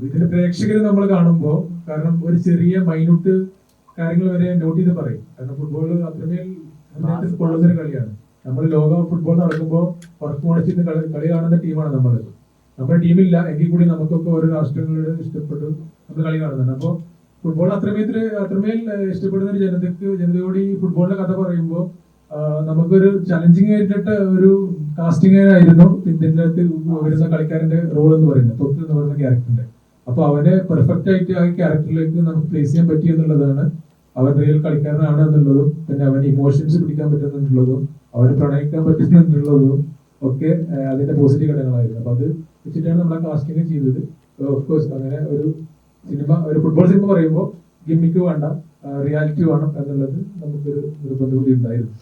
ഇതിന്റെ പ്രേക്ഷകർ നമ്മൾ കാണുമ്പോൾ, കാരണം ഒരു ചെറിയ മൈന്യൂട്ട് കാര്യങ്ങൾ വരെ നോട്ട് ചെയ്ത് പറയും. കാരണം ഫുട്ബോൾ അത്രമേൽ കൊള്ളുന്നൊരു കളിയാണ്. നമ്മൾ ലോക ഫുട്ബോൾ നടക്കുമ്പോൾ പുറത്തു മുടച്ചിട്ട് കളി കാണുന്ന ടീമാണ് നമ്മുടെ ടീമില്ല എങ്കിൽ കൂടി നമുക്കൊക്കെ ഓരോ രാഷ്ട്രങ്ങളോട് ഇഷ്ടപ്പെട്ടു നമ്മൾ കളി കാണുന്നുണ്ട്. അപ്പോൾ ഫുട്ബോൾ അത്രമേൽ ഇഷ്ടപ്പെടുന്ന ഒരു ജനതയോട് ഈ ഫുട്ബോളിന്റെ കഥ പറയുമ്പോൾ നമുക്കൊരു ചലഞ്ചിങ് ആയിട്ട് ഒരു കാസ്റ്റിംഗ് ആയിരുന്നു ഇതിനകത്ത് വരുന്ന കളിക്കാരന്റെ റോൾ എന്ന് പറയുന്നത്, തൊത്ത് എന്ന് പറയുന്ന ക്യാരക്ടറിന്റെ. അപ്പൊ അവനെ പെർഫെക്റ്റ് ആയിട്ട് ആ ക്യാരക്ടറിലേക്ക് നമുക്ക് പ്ലേസ് ചെയ്യാൻ പറ്റി എന്നുള്ളതാണ്. അവൻ റിയൽ കളിക്കാരനാണ് എന്നുള്ളതും, പിന്നെ അവന് ഇമോഷൻസ് പിടിക്കാൻ പറ്റുന്നുള്ളതും, അവന് പ്രണയിക്കാൻ പറ്റുന്നുള്ളതും ഒക്കെ അതിന്റെ പോസിറ്റീവ് ഘടകങ്ങളായിരുന്നു. അപ്പൊ അത് വെച്ചിട്ടാണ് നമ്മൾ ആ കാസ്റ്റിംഗ് ചെയ്തത്. ഓഫ് കോഴ്സ് അങ്ങനെ ഒരു ഫുട്ബോൾ സിനിമ പറയുമ്പോൾ ഗിമ്മിക്ക് വേണ്ട, റിയാലിറ്റി വേണം എന്നുള്ളത് നമുക്കൊരു നിർബന്ധം കൂടി ഉണ്ടായിരുന്നു.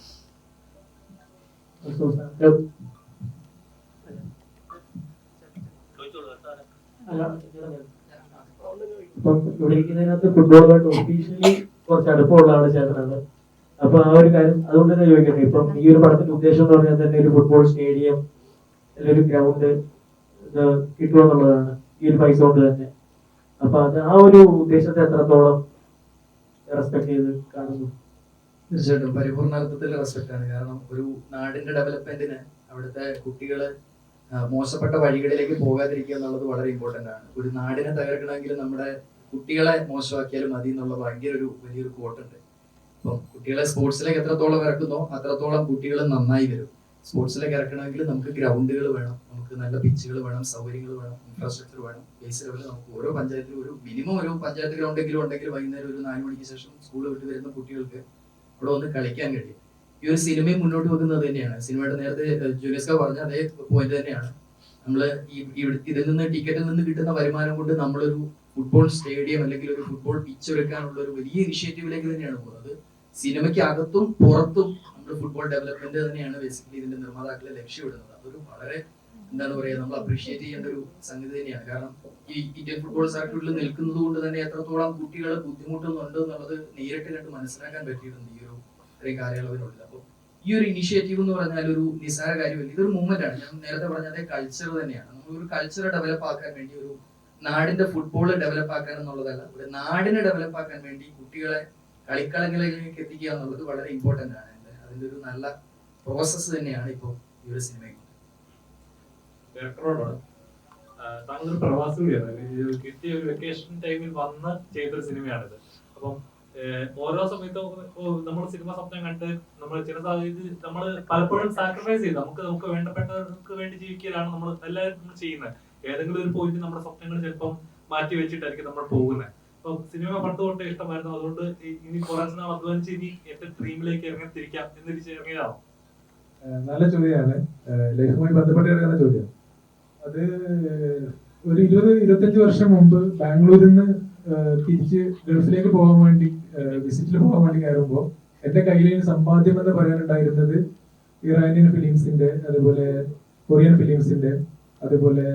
ഇപ്പം ഇവിടെ ഇരിക്കുന്നതിനകത്ത് ഫുട്ബോളുമായിട്ട് ഒഫീഷ്യലി കുറച്ച് അടുപ്പമുള്ള ആള് ചേട്ടനാണ്. അപ്പൊ ആ ഒരു കാര്യം അതുകൊണ്ട് തന്നെ ചോദിക്കട്ടെ, ഇപ്പം ഈ ഒരു പടത്തിന്റെ ഉദ്ദേശം എന്ന് പറഞ്ഞാൽ തന്നെ ഒരു ഫുട്ബോൾ സ്റ്റേഡിയം അല്ലെങ്കിൽ ഒരു ഗ്രൗണ്ട് ഇത് കിട്ടുക എന്നുള്ളതാണ് ഈ ഒരു പൈസ കൊണ്ട് തന്നെ. അപ്പൊ അത് ആ ഒരു ഉദ്ദേശത്തെ എത്രത്തോളം റെസ്പെക്ട് ചെയ്ത് കാണുന്നു? തീർച്ചയായിട്ടും പരിപൂർണാർത്ഥത്തിൽ റെസ്പെക്ട് ആണ്. കാരണം ഒരു നാടിന്റെ ഡെവലപ്മെന്റിന് അവിടുത്തെ കുട്ടികള് മോശപ്പെട്ട വഴികളിലേക്ക് പോകാതിരിക്കുക എന്നുള്ളത് വളരെ ഇമ്പോർട്ടന്റ് ആണ്. ഒരു നാടിനെ തകർക്കണമെങ്കിൽ നമ്മുടെ കുട്ടികളെ മോശമാക്കിയാലും മതി എന്നുള്ള ഭയങ്കര ഒരു വലിയൊരു കോട്ടുണ്ട്. അപ്പം കുട്ടികളെ സ്പോർട്സിലേക്ക് എത്രത്തോളം ഇറക്കുന്നോ അത്രത്തോളം കുട്ടികൾ നന്നായി വരും. സ്പോർട്സിലേക്ക് ഇറക്കണമെങ്കിൽ നമുക്ക് ഗ്രൗണ്ടുകൾ വേണം, നമുക്ക് നല്ല പിച്ചുകൾ വേണം, സൗകര്യങ്ങൾ വേണം, ഇൻഫ്രാസ്ട്രക്ചർ വേണം. ബേസ് ലെവലിൽ നമുക്ക് ഓരോ പഞ്ചായത്തിലും ഒരു മിനിമം ഒരു പഞ്ചായത്ത് ഗ്രൗണ്ടെങ്കിലും ഉണ്ടെങ്കിൽ വൈകുന്നേരം ഒരു 4 മണിക്ക് ശേഷം സ്കൂൾ വിട്ട് വരുന്ന കുട്ടികൾക്ക് അവിടെ വന്ന് കളിക്കാൻ കഴിയും. ഈ ഒരു സിനിമയും മുന്നോട്ട് വെക്കുന്നത് തന്നെയാണ്. സിനിമയുടെ നേരത്തെ ജൂനിയസ്ക പറഞ്ഞ അതേ പോയിന്റ് തന്നെയാണ്. നമ്മള് ഇതിൽ നിന്ന് ടിക്കറ്റിൽ നിന്ന് കിട്ടുന്ന വരുമാനം കൊണ്ട് നമ്മളൊരു ഫുട്ബോൾ സ്റ്റേഡിയം അല്ലെങ്കിൽ ഒരു ഫുട്ബോൾ പിച്ച് ഒരുക്കാനുള്ള ഒരു വലിയ ഇനിഷ്യേറ്റീവിലേക്ക് തന്നെയാണ് പോകുന്നത്. സിനിമയ്ക്ക് അകത്തും പുറത്തും നമ്മൾ ഫുട്ബോൾ ഡെവലപ്മെന്റ് തന്നെയാണ് ബേസിക്കലി ഇതിന്റെ നിർമ്മാതാക്കളെ ലക്ഷ്യമിടുന്നത്. അതൊരു വളരെ എന്താണ് പറയുക, നമ്മൾ അപ്രീഷിയേറ്റ് ചെയ്യേണ്ട ഒരു സംഗതി തന്നെയാണ്. കാരണം ഈ ഇന്ത്യൻ ഫുട്ബോൾ സർക്യൂട്ടിൽ നിൽക്കുന്നത് കൊണ്ട് തന്നെ എത്രത്തോളം കുട്ടികൾ ബുദ്ധിമുട്ടുന്നുണ്ട് എന്നുള്ളത് നേരിട്ട് കണ്ട് മനസ്സിലാക്കാൻ പറ്റിയിട്ടുണ്ട് ഈ ഒരു ഇത്രയും കാലയളവിനുള്ളിൽ. അപ്പോൾ ഈ ഒരു ഇനിഷ്യേറ്റീവ് എന്ന് പറഞ്ഞാൽ ഒരു നിസ്സാര കാര്യമല്ല, ഇതൊരു മൂവ്മെന്റ് ആണ്. ഞാൻ നേരത്തെ പറഞ്ഞ അതേ കൾച്ചർ തന്നെയാണ്. നമ്മളൊരു കൾച്ചർ ഡെവലപ്പ് ആക്കാൻ വേണ്ടി, ഒരു നാടിന്റെ ഫുട്ബോൾ ഡെവലപ്പ് ആക്കാൻ എന്നുള്ളതല്ല, ഒരു നാടിനെ ഡെവലപ്പ് ആക്കാൻ വേണ്ടി കുട്ടികളെ കളിക്കളങ്ങളിലേക്ക് എത്തിക്കുക എന്നുള്ളത് വളരെ ഇമ്പോർട്ടന്റ് ആണ്. അതിന്റെ ഒരു നല്ല പ്രോസസ്സ് തന്നെയാണ് ഇപ്പോൾ ഈ ഒരു സിനിമയെ? ഡയറക്ടറോടാണ്. താങ്കളൊരു പ്രവാസി കൂടിയാണ്. കിട്ടിയ ഒരു വെക്കേഷൻ ടൈമിൽ വന്ന് ചെയ്തൊരു സിനിമയാണിത്. അപ്പം ഓരോ സമയത്തും നമ്മൾ സിനിമ സ്വപ്നം കണ്ട് നമ്മൾ ചില സാഹചര്യത്തിൽ നമ്മൾ പലപ്പോഴും സാക്രിഫൈസ് ചെയ്ത് നമുക്ക് വേണ്ടപ്പെട്ടവർക്ക് വേണ്ടി ജീവിക്കലാണ് നമ്മൾ എല്ലാവരും ചെയ്യുന്നത്. ഏതെങ്കിലും ഒരു പോയിന്റ് നമ്മുടെ സ്വപ്നങ്ങൾ ചിലപ്പം മാറ്റി വെച്ചിട്ടായിരിക്കും നമ്മൾ പോകുന്നത്. അപ്പൊ സിനിമ പണ്ട് തൊട്ടേ ഇഷ്ടമായിരുന്നു. അതുകൊണ്ട് ഇനി കുറച്ച് നാൾ അധ്വാനിച്ച് ഇനി എന്റെ ഡ്രീമിലേക്ക് ഇറങ്ങി തിരിക്കാം എന്ന് ഇറങ്ങിയതാണോ? നല്ല ചോദ്യമാണ്. ലൈഫുമായി ബന്ധപ്പെട്ട് കിടക്കുന്ന ചോദ്യം. അത് ഒരു 20-25 വർഷം മുമ്പ് ബാംഗ്ലൂരിൽ നിന്ന് തിരിച്ച് ഗൾഫിലേക്ക് പോകാൻ വേണ്ടി വിസിറ്റിൽ പോകാൻ വേണ്ടി കയറുമ്പോൾ എന്റെ കയ്യിൽ സമ്പാദ്യം എന്ന് പറയാനുണ്ടായിരുന്നത് ഇറാനിയൻ ഫിലിംസിന്റെ, അതുപോലെ കൊറിയൻ ഫിലിംസിന്റെ, അതുപോലെ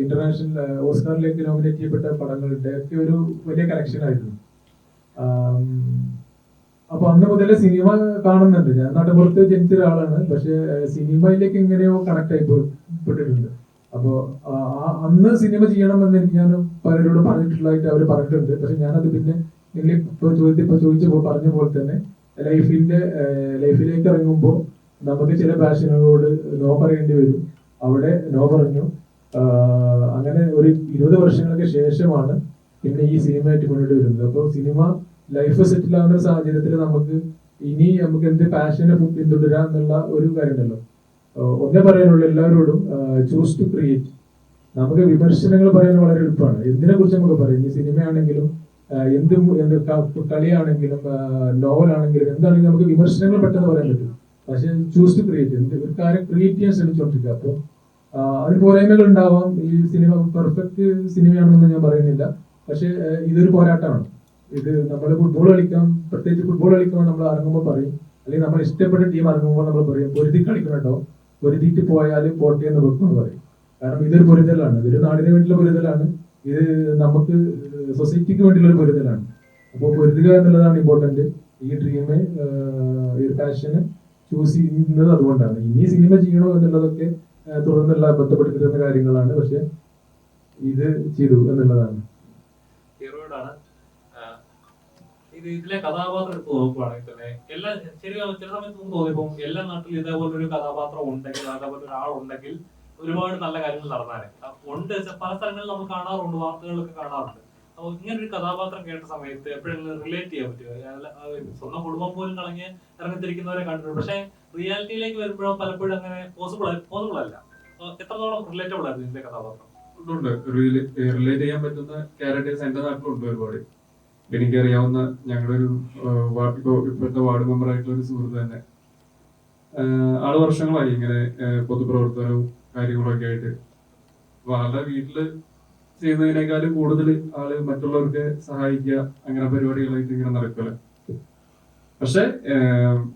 ഇന്റർനാഷണൽ ഓസ്കാറിലേക്ക് നോമിനേറ്റ് ചെയ്യപ്പെട്ട പടങ്ങളുടെ ഒക്കെ ഒരു വലിയ കളക്ഷൻ ആയിരുന്നു. അപ്പൊ അന്ന് മുതലേ സിനിമ കാണുന്നുണ്ട്. ഞാൻ നാട്ടുപുറത്ത് ജനിച്ച ഒരാളാണ്, പക്ഷെ സിനിമയിലേക്ക് എങ്ങനെയോ കണക്ട് ആയി പെട്ടിട്ടുണ്ട്. അപ്പോ അന്ന് സിനിമ ചെയ്യണമെന്ന് ഞാൻ പലരോട് പറഞ്ഞിട്ടുള്ളതായിട്ട് അവർ പറഞ്ഞിട്ടുണ്ട്. പക്ഷെ ഞാനത് പിന്നെ നിങ്ങൾ ചോദിച്ചപ്പോൾ പറഞ്ഞ പോലെ തന്നെ ലൈഫിലേക്ക് ഇറങ്ങുമ്പോൾ നമുക്ക് ചില പാഷനുകളോട് നോ പറയേണ്ടി വരും. അവിടെ നോ പറഞ്ഞു. അങ്ങനെ ഒരു 20 വർഷങ്ങൾക്ക് ശേഷമാണ് പിന്നെ ഈ സിനിമയായിട്ട് മുന്നോട്ട് വരുന്നത്. അപ്പോൾ സിനിമ ലൈഫ് സെറ്റിൽ ആവുന്ന സാഹചര്യത്തിൽ നമുക്ക് എന്ത് പാഷനെ പിന്തുടരാം എന്നുള്ള ഒരു കാര്യമുണ്ടല്ലോ. ഒന്നേ പറയാനുള്ളൂ എല്ലാവരോടും, ചൂസ് ടു ക്രിയേറ്റ്. നമുക്ക് വിമർശനങ്ങൾ പറയാൻ വളരെ എളുപ്പമാണ്. എന്തിനെ കുറിച്ച് നമുക്ക് പറയും. ഈ സിനിമയാണെങ്കിലും എന്ത് കളിയാണെങ്കിലും നോവലാണെങ്കിലും എന്താണെങ്കിലും നമുക്ക് വിമർശനങ്ങൾ പെട്ടെന്ന് പറയാൻ പറ്റും. പക്ഷെ ചൂസ് ടു ക്രിയേറ്റ്, ഒരു കാര്യം ക്രിയേറ്റ് ചെയ്യാൻ ശ്രമിച്ചുകൊണ്ടിരിക്കുക. അപ്പോൾ അതിന് പോരായ്മകൾ ഉണ്ടാവാം. ഈ സിനിമ പെർഫെക്റ്റ് സിനിമയാണെന്ന് ഞാൻ പറയുന്നില്ല. പക്ഷെ ഇതൊരു പോരാട്ടമാണ്. ഇത് നമ്മൾ ഫുട്ബോൾ കളിക്കാം, പ്രത്യേകിച്ച് ഫുട്ബോൾ കളിക്കുമ്പോൾ നമ്മൾ ഇറങ്ങുമ്പോൾ പറയും, അല്ലെങ്കിൽ നമ്മൾ ഇഷ്ടപ്പെട്ട ടീം ഇറങ്ങുമ്പോൾ നമ്മൾ പറയും പൊരുതി കളിക്കണം കേട്ടോ, പൊരുതിയിട്ട് പോയാൽ പോട്ടെ എന്ന് വെക്കുമെന്ന് പറയും. കാരണം ഇതൊരു പൊരുതലാണ്, ഇതൊരു നാടിന് വേണ്ടിയുള്ള പൊരുതലാണ്, ഇത് നമുക്ക് സൊസൈറ്റിക്ക് വേണ്ടിയുള്ള ഒരു പൊരുതലാണ്. അപ്പോൾ പൊരുതുക എന്നുള്ളതാണ് ഇമ്പോർട്ടന്റ്. ഈ ഡ്രീം, ഈ ഒരു പാഷന് ചൂസ് ചെയ്യുന്നത് അതുകൊണ്ടാണ്. ഇനി സിനിമ ചെയ്യണോ എന്നുള്ളതൊക്കെ തുടർന്നുള്ള ബന്ധപ്പെട്ടിരുന്ന കാര്യങ്ങളാണ്. പക്ഷെ ഇത് ചെയ്തു എന്നുള്ളതാണ്. ഹീറോയിഡാണ്. ഇതിലെ കഥാപാത്രം എടുത്ത് നോക്കുവാണെങ്കിൽ തന്നെ എല്ലാ ചില സമയത്ത് നമുക്ക് തോന്നിയപ്പോൾ എല്ലാ നാട്ടിലും ഇതേപോലെ ഒരു കഥാപാത്രം ഉണ്ടെങ്കിൽ, അതേപോലെ ഒരാളുണ്ടെങ്കിൽ ഒരുപാട് നല്ല കാര്യങ്ങൾ നടന്നാലേ ഉണ്ട്. പല സ്ഥലങ്ങളിൽ നമ്മൾ കാണാറുണ്ട്, വാർത്തകളിലൊക്കെ കാണാറുണ്ട്. അപ്പോൾ ഇങ്ങനെ ഒരു കഥാപാത്രം കേട്ട സമയത്ത് എപ്പോഴെങ്കിലും റിലേറ്റ് ചെയ്യാൻ പറ്റുമോ? സ്വന്തം കുടുംബം പോലും കളഞ്ഞ് ഇറങ്ങിത്തിരിക്കുന്നവരെ കണ്ടിട്ടുണ്ട്. പക്ഷെ റിയാലിറ്റിയിലേക്ക് വരുമ്പോഴും പലപ്പോഴും അങ്ങനെ പോസിബിൾ അല്ല. എത്രത്തോളം റിലേറ്റബിൾ ആയിരുന്നു ഇതിന്റെ കഥാപാത്രം? ഉണ്ട്, റിലേറ്റ് ചെയ്യാൻ പറ്റുന്ന ക്യാരക്ടേഴ്സ് എന്റെ നാട്ടിലുണ്ട് ഒരുപാട്. എനിക്കറിയാവുന്ന ഞങ്ങളൊരു ഇപ്പോഴത്തെ വാർഡ് മെമ്പർ ആയിട്ടുള്ള ഒരു സുഹൃത്ത് തന്നെ, ആള് വർഷങ്ങളായി ഇങ്ങനെ പൊതുപ്രവർത്തനവും കാര്യങ്ങളൊക്കെ ആയിട്ട്. അപ്പൊ ആളുടെ വീട്ടില് ചെയ്യുന്നതിനേക്കാളും കൂടുതൽ ആള് മറ്റുള്ളവർക്ക് സഹായിക്കുക, അങ്ങനെ പരിപാടികളായിട്ട് ഇങ്ങനെ നടക്കല്. പക്ഷെ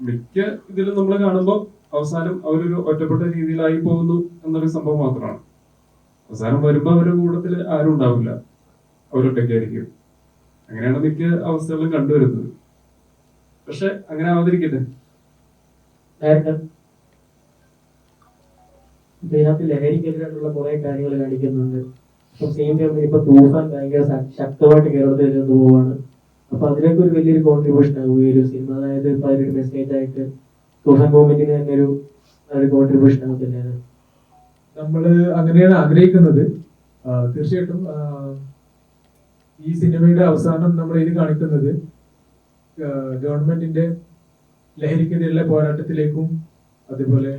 മിക്ക ഇതിലും നമ്മൾ കാണുമ്പോൾ അവസാനം അവരൊരു ഒറ്റപ്പെട്ട രീതിയിലായി പോകുന്നു എന്നൊരു സംഭവം മാത്രമാണ്. അവസാനം വരുമ്പോ അവരുടെ കൂട്ടത്തിൽ ആരും ഉണ്ടാവില്ല, അവരൊറ്റയ്ക്കായിരിക്കും. അങ്ങനെയാണ് മിക്ക അവസ്ഥകളും കണ്ടുവരുന്നത്. പക്ഷെ അങ്ങനെ ആവാതിരിക്കട്ടെ. ഇതിനകത്ത് ലഹരിക്കെതിരായിട്ടുള്ള കുറെ കാര്യങ്ങൾ കാണിക്കുന്നുണ്ട്. അപ്പൊ സെയിം ടൈം ഇപ്പൊ തൂഫാൻ ഭയങ്കര ശക്തമായിട്ട് കേരളത്തിൽ നിന്ന് പോവാണ്. അപ്പൊ അതിനൊക്കെ ഒരു വലിയൊരു കോൺട്രിബ്യൂഷൻ ആകും ഈ ഒരു സിനിമ. അതായത് ഇപ്പൊ അതിലൊരു മെസ്സേജ് ആയിട്ട് തൂഫാൻ ഗവൺമെന്റിന് തന്നെ ഒരു കോൺട്രിബ്യൂഷൻ ആകത്തില്ലേ അത്? നമ്മള് അങ്ങനെയാണ് ആഗ്രഹിക്കുന്നത്. തീർച്ചയായിട്ടും ഈ സിനിമയുടെ അവസാനം നമ്മൾ ഇത് കാണിക്കുന്നത് ഗവൺമെന്റിന്റെ ലഹരിക്കെതിരെയുള്ള പോരാട്ടത്തിലേക്കും, അതുപോലെ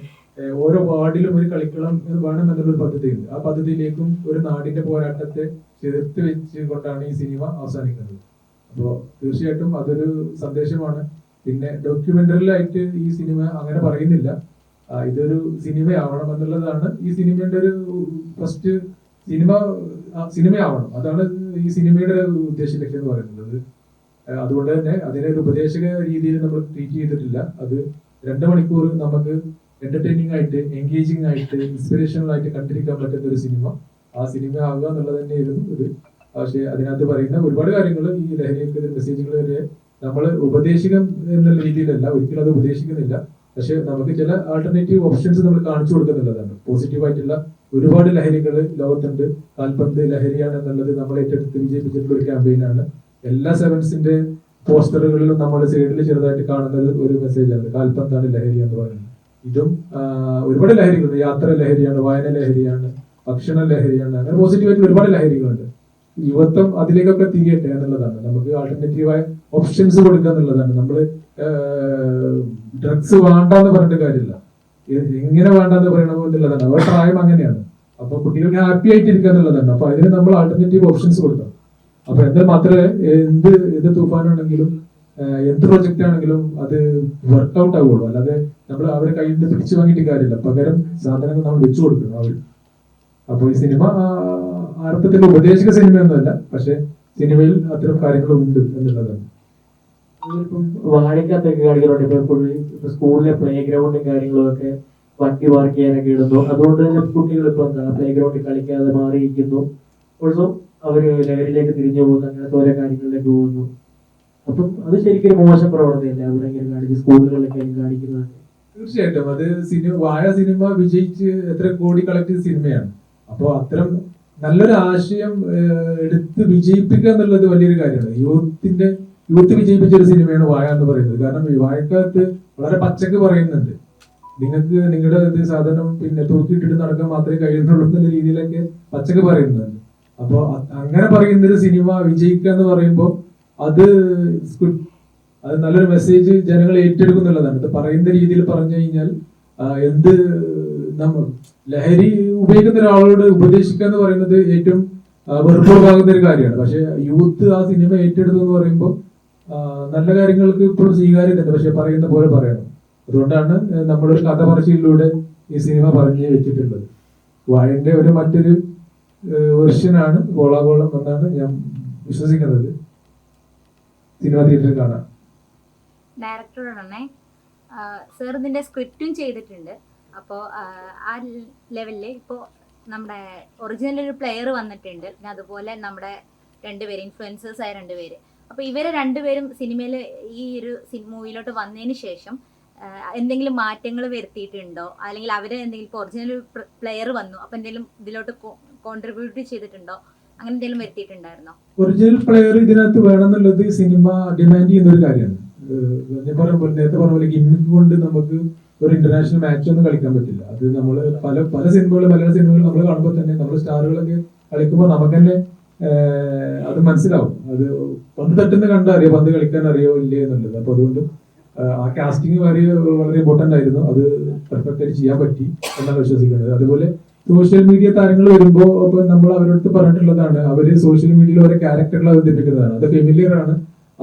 ഓരോ വാർഡിലും ഒരു കളിക്കളം വേണം എന്നുള്ളൊരു പദ്ധതിയുണ്ട്. ആ പദ്ധതിയിലേക്കും ഒരു നാടിന്റെ പോരാട്ടത്തെ ചേർത്ത് വെച്ച് കൊണ്ടാണ് ഈ സിനിമ അവസാനിക്കുന്നത്. അപ്പോൾ തീർച്ചയായിട്ടും അതൊരു സന്ദേശമാണ്. പിന്നെ ഡോക്യുമെന്ററിലായിട്ട് ഈ സിനിമ അങ്ങനെ പറയുന്നില്ല, ഇതൊരു സിനിമയാവണം എന്നുള്ളതാണ് ഈ സിനിമയുടെ ഒരു ഫസ്റ്റ് സിനിമയാവണം. അതാണ് ഈ സിനിമയുടെ ഉദ്ദേശ ലക്ഷ്യം എന്ന് പറയുന്നത്. അതുകൊണ്ട് തന്നെ അതിനെ ഒരു ഉപദേശക രീതിയിൽ നമ്മൾ ട്രീറ്റ് ചെയ്തിട്ടില്ല. അത് 2 മണിക്കൂർ നമുക്ക് എന്റർടൈനിങ് ആയിട്ട്, എൻഗേജിങ് ആയിട്ട്, ഇൻസ്പിറേഷണൽ ആയിട്ട് കണ്ടിരിക്കാൻ പറ്റുന്ന ഒരു സിനിമ, ആ സിനിമ ആവുക എന്നുള്ളത് തന്നെയായിരുന്നു ഇത്. പക്ഷെ അതിനകത്ത് പറയുന്ന ഒരുപാട് കാര്യങ്ങൾ, ഈ ലഹരിയൊക്കെ മെസ്സേജുകൾ വരെ നമ്മൾ ഉപദേശിക്കാൻ എന്നുള്ള രീതിയിലല്ല, ഒരിക്കലും അത് ഉപദേശിക്കുന്നില്ല. പക്ഷെ നമുക്ക് ചില ആൾട്ടർനേറ്റീവ് ഓപ്ഷൻസ് നമ്മൾ കാണിച്ചു കൊടുക്കുന്നുള്ളതാണ്. പോസിറ്റീവായിട്ടുള്ള ഒരുപാട് ലഹരികൾ ലോകത്തുണ്ട്. കാൽപന്ത് ലഹരിയാണ് എന്നുള്ളത് നമ്മൾ ഏറ്റെടുത്ത് വിജയിപ്പിച്ചിട്ടുള്ള ഒരു ക്യാമ്പയിനാണ്. എല്ലാ സെവൻസിന്റെ പോസ്റ്ററുകളിലും നമ്മൾ സൈഡിൽ ചെറുതായിട്ട് കാണുന്നത് ഒരു മെസ്സേജാണ്, കാൽപന്താണ് ലഹരി എന്ന് പറയുന്നത്. ഇതും ഒരുപാട് ലഹരികളുണ്ട്. യാത്ര ലഹരിയാണ്, വായന ലഹരിയാണ്, ഭക്ഷണ ലഹരിയാണ്, അങ്ങനെ പോസിറ്റീവായിട്ട് ഒരുപാട് ലഹരികളുണ്ട്. യുവത്വം അതിലേക്കൊക്കെ തിരിയട്ടെ എന്നുള്ളതാണ്. നമുക്ക് ആൾട്ടർനേറ്റീവായ ഓപ്ഷൻസ് കൊടുക്കുക എന്നുള്ളതാണ്. നമ്മൾ ഡ്രഗ്സ് വേണ്ടാന്ന് പറഞ്ഞിട്ട് കാര്യമില്ല, എങ്ങനെ വേണ്ടാന്ന് പറയണമോ എന്നുള്ളതാണ്. അവരുടെ പ്രായം അങ്ങനെയാണ്. അപ്പൊ കുട്ടികൾക്ക് ഹാപ്പി ആയിട്ടിരിക്കുക എന്നുള്ളതാണ്. അപ്പൊ അതിന് നമ്മൾ ആൾട്ടർനേറ്റീവ് ഓപ്ഷൻസ് കൊടുക്കണം. അപ്പൊ എന്നാൽ മാത്രമേ എന്ത് തൂഫാനാണെങ്കിലും എന്ത് പ്രൊജക്റ്റ് ആണെങ്കിലും അത് വർക്ക്ഔട്ട് ആവുള്ളൂ. അല്ലാതെ നമ്മൾ അവരെ കയ്യിൽ നിന്ന് പിടിച്ചു വാങ്ങിയിട്ട് കാര്യമില്ല. പകരം സാധനങ്ങൾ നമ്മൾ വെച്ചു കൊടുക്കണം അവർ. അപ്പോൾ ഈ സിനിമ അർത്ഥത്തിൽ ഉപദേശക സിനിമയൊന്നുമല്ല, പക്ഷെ സിനിമയിൽ അത്തരം കാര്യങ്ങളുണ്ട് എന്നുള്ളതാണ്. ഇപ്പം വാഴക്കകത്തൊക്കെ കാണിക്കുന്നുണ്ട്. ഇപ്പൊ എപ്പോഴും സ്കൂളിലെ പ്ലേ ഗ്രൗണ്ടും കാര്യങ്ങളും ഒക്കെ വണ്ടി പാർക്ക് ചെയ്യാനൊക്കെ ഇടുന്നു. അതുകൊണ്ട് തന്നെ കുട്ടികൾ ഇപ്പൊ എന്താ പ്ലേ ഗ്രൗണ്ടിൽ കളിക്കാതെ മാറിയിരിക്കുന്നു. ഓൾസോ അവര് ലഹരിയിലേക്ക് തിരിഞ്ഞു പോകുന്നു, അങ്ങനത്തെ ഓരോ കാര്യങ്ങളിലേക്ക് പോകുന്നു. അപ്പം അത് ശരിക്കും മോശം പ്രവണതയല്ല അവിടെ ഇങ്ങനെ കാണിച്ച് സ്കൂളുകളിലൊക്കെ കാണിക്കുന്നത്. തീർച്ചയായിട്ടും അത് വാഴ സിനിമ വിജയിച്ച് എത്ര കോടി കളക്ട് ചെയ്ത സിനിമയാണ്. അപ്പോൾ അത്തരം നല്ലൊരു ആശയം എടുത്ത് വിജയിപ്പിക്കുക എന്നുള്ളത് വലിയൊരു കാര്യമാണ്. യൂത്ത് വിജയിപ്പിച്ച ഒരു സിനിമയാണ് വാഴ എന്ന് പറയുന്നത്. കാരണം ഈ വാഴക്കകത്ത് വളരെ പച്ചക്ക് പറയുന്നുണ്ട്, നിങ്ങൾക്ക് നിങ്ങളുടെ ഇത് സാധനം പിന്നെ തൂക്കിയിട്ടിട്ട് നടക്കാൻ മാത്രമേ കഴിയുന്നുള്ളൂ എന്നുള്ള രീതിയിലൊക്കെ പച്ചക്ക് പറയുന്നുണ്ട്. അപ്പോൾ അങ്ങനെ പറയുന്ന ഒരു സിനിമ വിജയിക്കുക എന്ന് പറയുമ്പോൾ അത് നല്ലൊരു മെസ്സേജ് ജനങ്ങൾ ഏറ്റെടുക്കുന്നുള്ളതാണ്. ഇത് പറയുന്ന രീതിയിൽ പറഞ്ഞു കഴിഞ്ഞാൽ നമ്മൾ ലഹരി ഉപയോഗിക്കുന്ന ഒരാളോട് ഉപദേശിക്കുക എന്ന് പറയുന്നത് ഏറ്റവും വെറുപ്പുളവാകുന്ന ഒരു കാര്യമാണ്. പക്ഷെ യൂത്ത് ആ സിനിമ ഏറ്റെടുത്തു എന്ന് പറയുമ്പോൾ നല്ല കാര്യങ്ങൾക്ക് ഇപ്പോഴും സ്വീകാര്യതയുണ്ട്, പക്ഷെ പറയുന്ന പോലെ പറയണം. അതുകൊണ്ടാണ് നമ്മളൊരു കഥ പറച്ചിലൂടെ ഈ സിനിമ പറഞ്ഞു വെച്ചിട്ടുള്ളത്. വാഴന്റെ മറ്റൊരു വെർഷനാണ് ഗോളാഗോളം എന്നാണ് ഞാൻ വിശ്വസിക്കുന്നത്. സിനിമ തിയേറ്ററിൽ കാണാം. ഡയറക്ടറോടാണേ സാർ ഇതിന്റെ സ്ക്രിപ്റ്റും ചെയ്തിട്ടുണ്ട്. അപ്പോൾ ആ ലെവലിൽ ഇപ്പോൾ നമ്മുടെ ഒറിജിനൽ ഒരു പ്ലെയർ വന്നിട്ടുണ്ട്, പിന്നെ അതുപോലെ നമ്മുടെ രണ്ടുപേര് ഇൻഫ്ലുവൻസേഴ്സ് ആയ രണ്ടുപേര്. അപ്പോൾ ഇവരെ രണ്ടുപേരും സിനിമയിൽ ഈ ഒരു മൂവിയിലോട്ട് വന്നതിന് ശേഷം എന്തെങ്കിലും മാറ്റങ്ങൾ വരുത്തിയിട്ടുണ്ടോ, അല്ലെങ്കിൽ അവരെ എന്തെങ്കിലും ഇപ്പോൾ ഒറിജിനൽ പ്ലെയർ വന്നു അപ്പോൾ എന്തെങ്കിലും ഇതിലോട്ട് കോൺട്രിബ്യൂട്ട് ചെയ്തിട്ടുണ്ടോ, അങ്ങനെ എന്തെങ്കിലും വരുത്തിയിട്ടുണ്ടായിരുന്നോ? ഒറിജിനൽ പ്ലെയർ ഇതിനകത്ത് വേണമെന്നുള്ളത് സിനിമ ഡിമാൻഡ് ചെയ്യുന്ന ഒരു കാര്യമാണ്. നേരത്തെ പറഞ്ഞ പോലെ ഗിമ്മിക്ക് കൊണ്ട് നമുക്ക് ഒരു ഇന്റർനാഷണൽ മാച്ച് ഒന്നും കളിക്കാൻ പറ്റില്ല. അത് നമ്മൾ പല സിനിമകളും മലയാള സിനിമകളും നമ്മൾ കാണുമ്പോൾ തന്നെ നമ്മൾ സ്റ്റാറുകളൊക്കെ കളിക്കുമ്പോൾ നമുക്ക് തന്നെ അത് മനസ്സിലാവും. അത് പന്ത് തട്ടുന്ന കണ്ടാൽ അറിയോ പന്ത് കളിക്കാൻ അറിയോ ഇല്ലേ എന്നുള്ളത്. അപ്പൊ അതുകൊണ്ട് ആ കാസ്റ്റിംഗ് വളരെ ഇമ്പോർട്ടന്റ് ആയിരുന്നു. അത് പെർഫെക്റ്റ് ആയിട്ട് ചെയ്യാൻ പറ്റി എന്നാണ് വിശ്വസിക്കുന്നത്. അതുപോലെ സോഷ്യൽ മീഡിയ താരങ്ങൾ വരുമ്പോൾ അപ്പൊ നമ്മൾ അവരോട് പറഞ്ഞിട്ടുള്ളതാണ്, അവര് സോഷ്യൽ മീഡിയയിൽ ഓരോ ക്യാരക്ടറുകൾ അവതരിപ്പിക്കുന്നതാണ്. അത് ഫെമിലിയർ ആണ്,